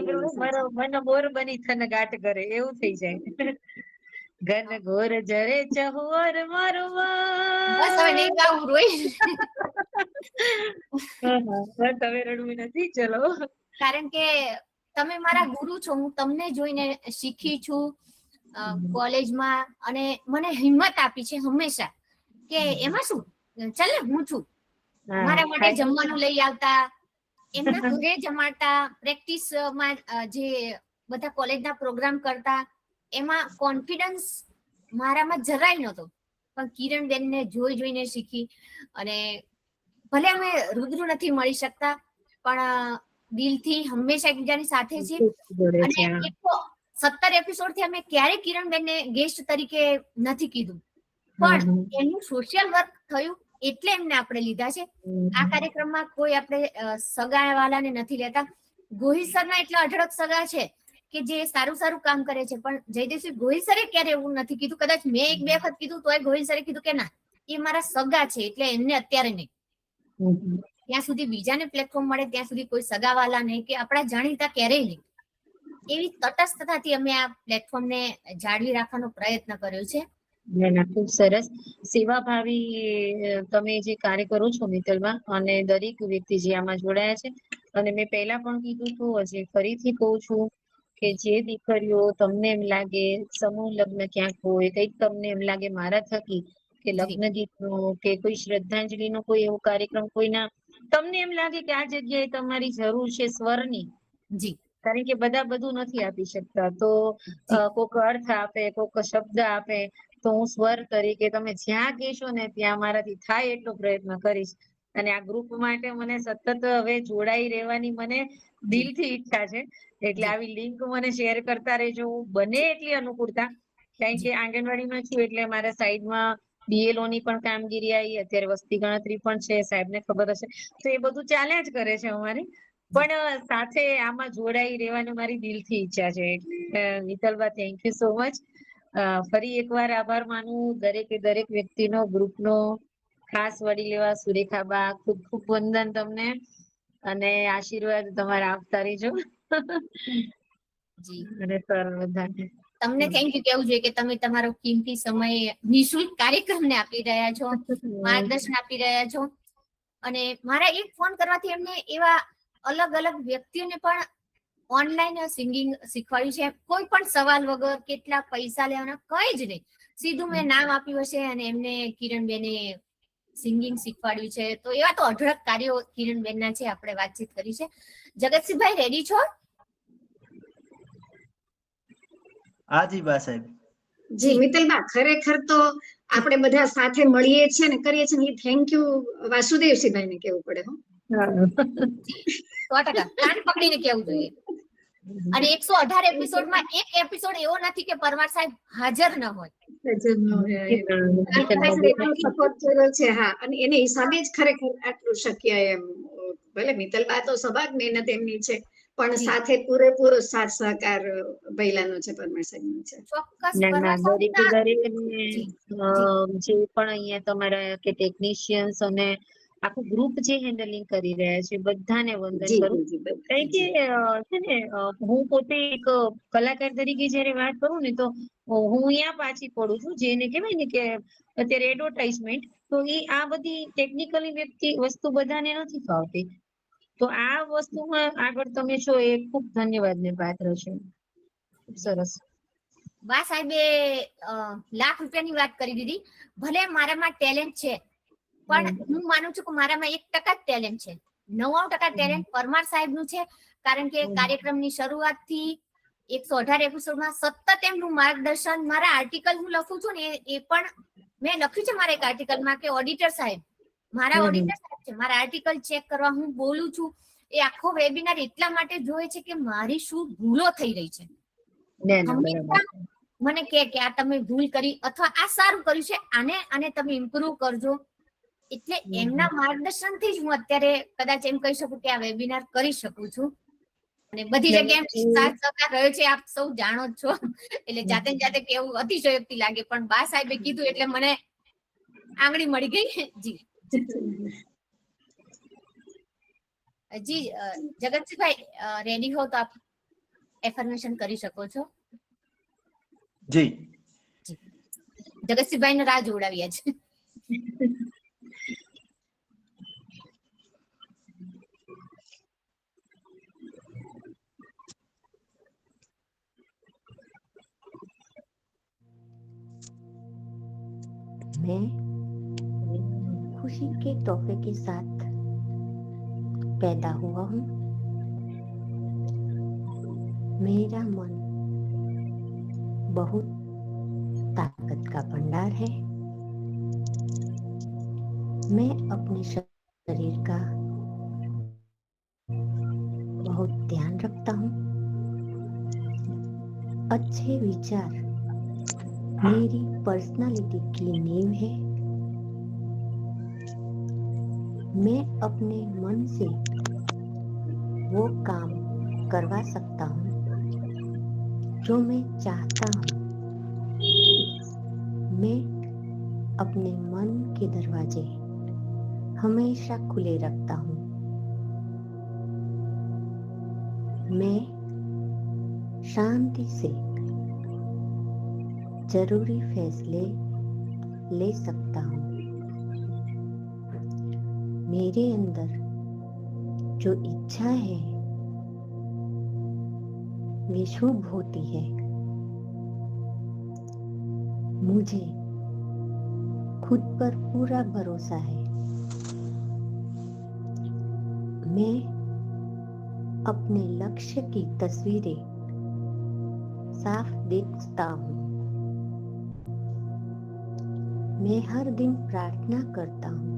મન મોર બની થન ગાટ કરે એવું થઈ જાય. ઘન ઘોર જરે ચહોર મારું બસ હવે નહીં ગાવું, રોઈ. તમે રડવું નથી, ચલો. કારણ કે તમે મારા ગુરુ છો, હું તમને જોઈને શીખી છું કોલેજમાં, અને મને હિંમત આપી છે હંમેશા કે એમાં શું, ચાલે હું છું. મારા માટે જમવાનું લઈ આવતા, એમના ઘરે જમાડતા, પ્રેક્ટિસમાં જે બધા કોલેજના પ્રોગ્રામ કરતા, એમાં કોન્ફિડન્સ મારામાં જરાય નહોતો, પણ કિરણબેનને જોઈને શીખી. અને ભલે અમે રૂબરૂ નથી મળી શકતા પણ દિલથી હંમેશા એકબીજાની સાથે છે. અને 17 એપિસોડ થી અમે ક્યારેય કિરણબેનને ગેસ્ટ તરીકે નથી કીધું, પણ એનું સોશિયલ વર્ક થયું એટલે એમને આપણે લીધા છે. આ કાર્યક્રમમાં કોઈ આપણે સગાવાલાને નથી લેતા. ગોહિલ સરના એટલા અઢળક સગા છે કે જે સારું કામ કરે છે, પણ જયદેવસિંહ ગોહિલ સરે ક્યારે એવું નથી કીધું. કદાચ મેં એક બે વખત કીધું તોય ગોહિલ સરે કીધું કે ના, એ મારા સગા છે એટલે એમને અત્યારે નહીં. ત્યાં સુધી બીજાને પ્લેટફોર્મ મળે ત્યાં સુધી કોઈ સગાવાલા નહીં કે આપણા જાણીતા ક્યારેય નહીં. એવી તટસ્થતાથી અમે આ પ્લેટફોર્મને જાળવી રાખવાનો પ્રયત્ન કર્યો છે. ખૂબ સરસ સેવાભાવી તમે જે કાર્ય કરો છો મિત્તલબા, અને દરેક વ્યક્તિ જે આમાં જોડાયા છે. અને મેં પહેલા પણ કીધું હતું, હજી ફરીથી કહું છું કે જે દીકરીઓ તમને એમ લાગે સમૂહ લગ્ન ક્યાંક હોય, કંઈક તમને એમ લાગે મારા થકી કે લગ્ન ગીતનો કે કોઈ શ્રદ્ધાંજલિનો કોઈ એવો કાર્યક્રમ કોઈના, તમને એમ લાગે કે આ જગ્યાએ તમારી જરૂર છે સ્વરની, જી, કારણ કે બધા બધું નથી આપી શકતા, તો કોક અર્થ આપે, કોક શબ્દ આપે, તો હું સ્વર તરીકે તમે જ્યાં કહેશો ને ત્યાં મારાથી થાય એટલો પ્રયત્ન કરીશ. અને આ ગ્રુપ માટે મને સતત હવે જોડાઈ રહેવાની મને દિલથી ઈચ્છા છે. એટલે આવી લિંક મને શેર કરતા રહેજો. બને એટલી અનુકૂળતા, કારણ કે આંગણવાડીમાં છું એટલે મારા સાઈડમાં BLO ની પણ કામગીરી આવી, અત્યારે વસ્તી ગણતરી પણ છે, સાહેબને ખબર હશે. તો એ બધું ચાલ્યા જ કરે છે અમારી, પણ સાથે આમાં જોડાઈ રહેવાની મારી દિલથી ઈચ્છા છે. મિત્તલબા, થેન્ક યુ સો મચ. ફરી એકવાર આભાર માનું દરેક વ્યક્તિનો, ગ્રુપનો, ખાસ વડીલ એવા સુરેખાબા, ખૂબ ખૂબ વંદન તમને, અને આશીર્વાદ તમારા આપતા રહેજો. જી અને સર બધાને તમને થેન્ક યુ કેવું જોઈએ કે તમે તમારો કિંમતી સમય નિઃશુલ્ક કાર્યક્રમને આપી રહ્યા છો, માર્ગદર્શન આપી રહ્યા છો. અને મારા એક ફોન કરવાથી એમને એવા અલગ અલગ વ્યક્તિઓને પણ ઓનલાઈન સિંગિંગ શીખવાડ્યું છે. કોઈ પણ સવાલ વગર, કેટલા પૈસા લેવાના, કઈ જ નહીં. સીધું મેં નામ આપ્યું હશે અને એમને કિરણબેને સિંગિંગ શીખવાડ્યું છે. તો એવા તો અઢળક કાર્યો કિરણબેનના છે, આપણે વાતચીત કરી છે. જગતસિંહભાઈ રેડી છો? હાજી બા સાહેબ. જી મિત્તલબા, ખરેખર તો આપણે બધા સાથે મળીએ છીએ ને કરીએ છીએ, એ થેન્ક યુ વાસુદેવસિંહભાઈ ને કેવું પડે. 100% કાન પકડીને કેવું જોઈએ. અને 118 એપિસોડમાં એક એપિસોડ એવો નથી કે પરમાર સાહેબ હાજર ન હોય. સપોર્ટ કર્યો છે. હા, અને એને હિસાબે જ ખરેખર આટલું શક્ય એમ. ભલે મિત્તલબા તો સબાગ મહેનત એમની છે, પણ સાથે પૂરેપૂરો સાથ સહકાર ભૈલાનો છે, પરમાર સાહેબનો છે. ચોક્કસ ના પરમાર દરેકે સાહેબના દરેક જે પણ અહીંયા તમારા કે ટેકનિશિયન્સ અને આખું ગ્રુપ જે હેન્ડલિંગ કરી રહ્યા છે, બધાને વંદન કરું. કારણ કે છે ને, હું પોતે એક કલાકાર તરીકે જયારે વાત કરું ને, તો હું અહીંયા પાછી પડું છું, જેને કહેવાય ને કે અત્યારે એડવર્ટાઇઝમેન્ટ. તો એ આ બધી ટેકનિકલી વસ્તુ બધાને નથી ફાવતી. તો આ વસ્તુમાં આગળ તમે છો એ ખૂબ ધન્યવાદને પાત્ર છે. ખૂબ સરસ. બા સાહેબે લાખ રૂપિયાની વાત કરી દીધી. ભલે મારામાં ટેલેન્ટ છે, પણ હું માનું છું કે મારામાં 1% જ ટેલેન્ટ છે. 99% ટેલેન્ટ પરમાર સાહેબનું છે. કારણ કે કાર્યક્રમની શરૂઆતથી 118 એપિસોડમાં સતત એમનું માર્ગદર્શન, મારા આર્ટિકલ હું લખું છું ને, એ પણ મેં લખ્યું છે મારા એક આર્ટિકલમાં કે ઓડિટર સાહેબ, મારા ઓડિટર સાહેબ છે, મારા આર્ટિકલ ચેક કરવા હું બોલું છું. એ આખો વેબિનાર એટલા માટે જોવે છે કે મારી શું ભૂલો થઈ રહી છે. હંમેશા મને કે આ તમે ભૂલ કરી અથવા આ સારું કર્યું છે, આને તમે ઇમ્પ્રુવ કરજો. એટલે એમના માર્ગદર્શનથી જ હું અત્યારે કદાચ એમ કહી શકું કે આ વેબિનાર કરી શકું છું. અને બધી જગ્યાએ સાથ સહકાર રહ્યો છે, આપ સૌ જાણો જ છો. એટલે જાતે જાતે કેવું અતિશયોક્તિ લાગે, પણ બા સાહેબે કીધું એટલે મને આંગળી મળી ગઈ. જી જી જગતસિંહભાઈ, રેડી હો તો આપ એફર્મેશન કરી શકો છો. જી જગતસિંહભાઈ ને રાહ જોડાવ્યા છે. मैं खुशी के तोहफे के साथ पैदा हुआ हूँ. मेरा मन बहुत ताकत का भंडार है. मैं अपने शरीर का बहुत ध्यान रखता हूँ. अच्छे विचार मेरी पर्सनालिटी की नींव है. मैं अपने मन से वो काम करवा सकता हूँ जो मैं चाहता हूँ. मैं अपने मन के दरवाजे हमेशा खुले रखता हूँ. मैं शांति से जरूरी फैसले ले सकता हूँ. मेरे अंदर जो इच्छा है वे शुभ होती है. मुझे खुद पर पूरा भरोसा है. मैं अपने लक्ष्य की तस्वीरें साफ देखता हूँ. मैं हर दिन प्रार्थना करता हूँ.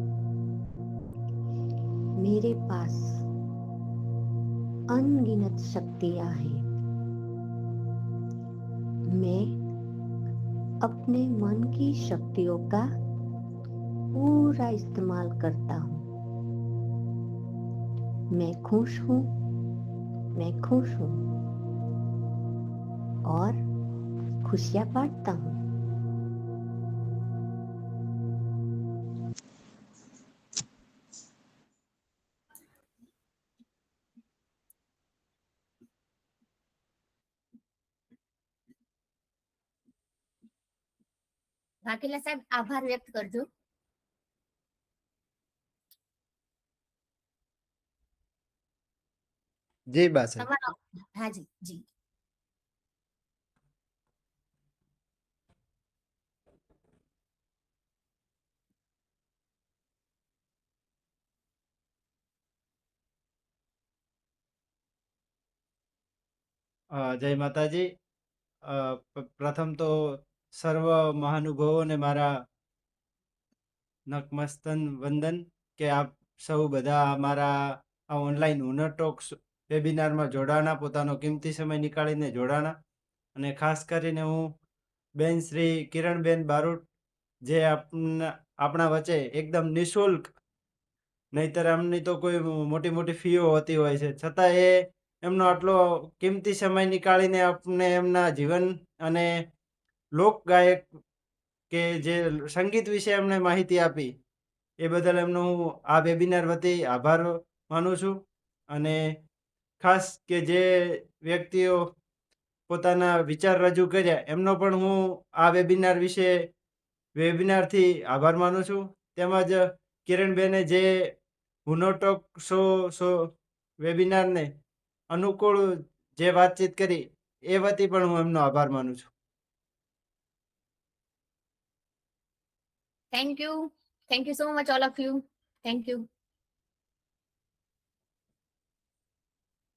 मेरे पास अनगिनत शक्तियाँ हैं. मैं अपने मन की शक्तियों का पूरा इस्तेमाल करता हूँ. मैं खुश हूँ और खुशियाँ बांटता हूँ. વાઘેલા સાહેબ આભાર વ્યક્ત કરજો. જી બા સાહેબ. તમારો હાજી જી. જય માતાજી. પ્રથમ તો સર્વ મહાનુભાવોને મારા નતમસ્તન વંદન કે આપ સૌ બધા અમારા આ ઓનલાઈન હુનર ટોક્સ વેબિનારમાં જોડાણા, પોતાનો કિંમતી સમય નીકાળીને જોડાણા. અને ખાસ કરીને હું બેન શ્રી કિરણબેન બારોટ, જે આપણા વચ્ચે એકદમ નિઃશુલ્ક, નહીતર એમની તો કોઈ મોટી મોટી ફીઓ હોતી હોય છે, છતાં એ એમનો આટલો કિંમતી સમય નીકાળીને આપણે એમના જીવન અને લોક ગાયક કે જે સંગીત વિશે એમણે માહિતી આપી, એ બદલ એમનો હું આ વેબિનાર વતી આભાર માનું છું. અને ખાસ કે જે વ્યક્તિઓ પોતાના વિચાર રજૂ કર્યા, એમનો પણ હું આ વેબિનારથી આભાર માનું છું. તેમજ કિરણબેને જે હુનર ટોક શો વેબિનારને અનુકૂળ જે વાતચીત કરી, એ વતી પણ હું એમનો આભાર માનું છું. Thank you so much all of you. Thank you.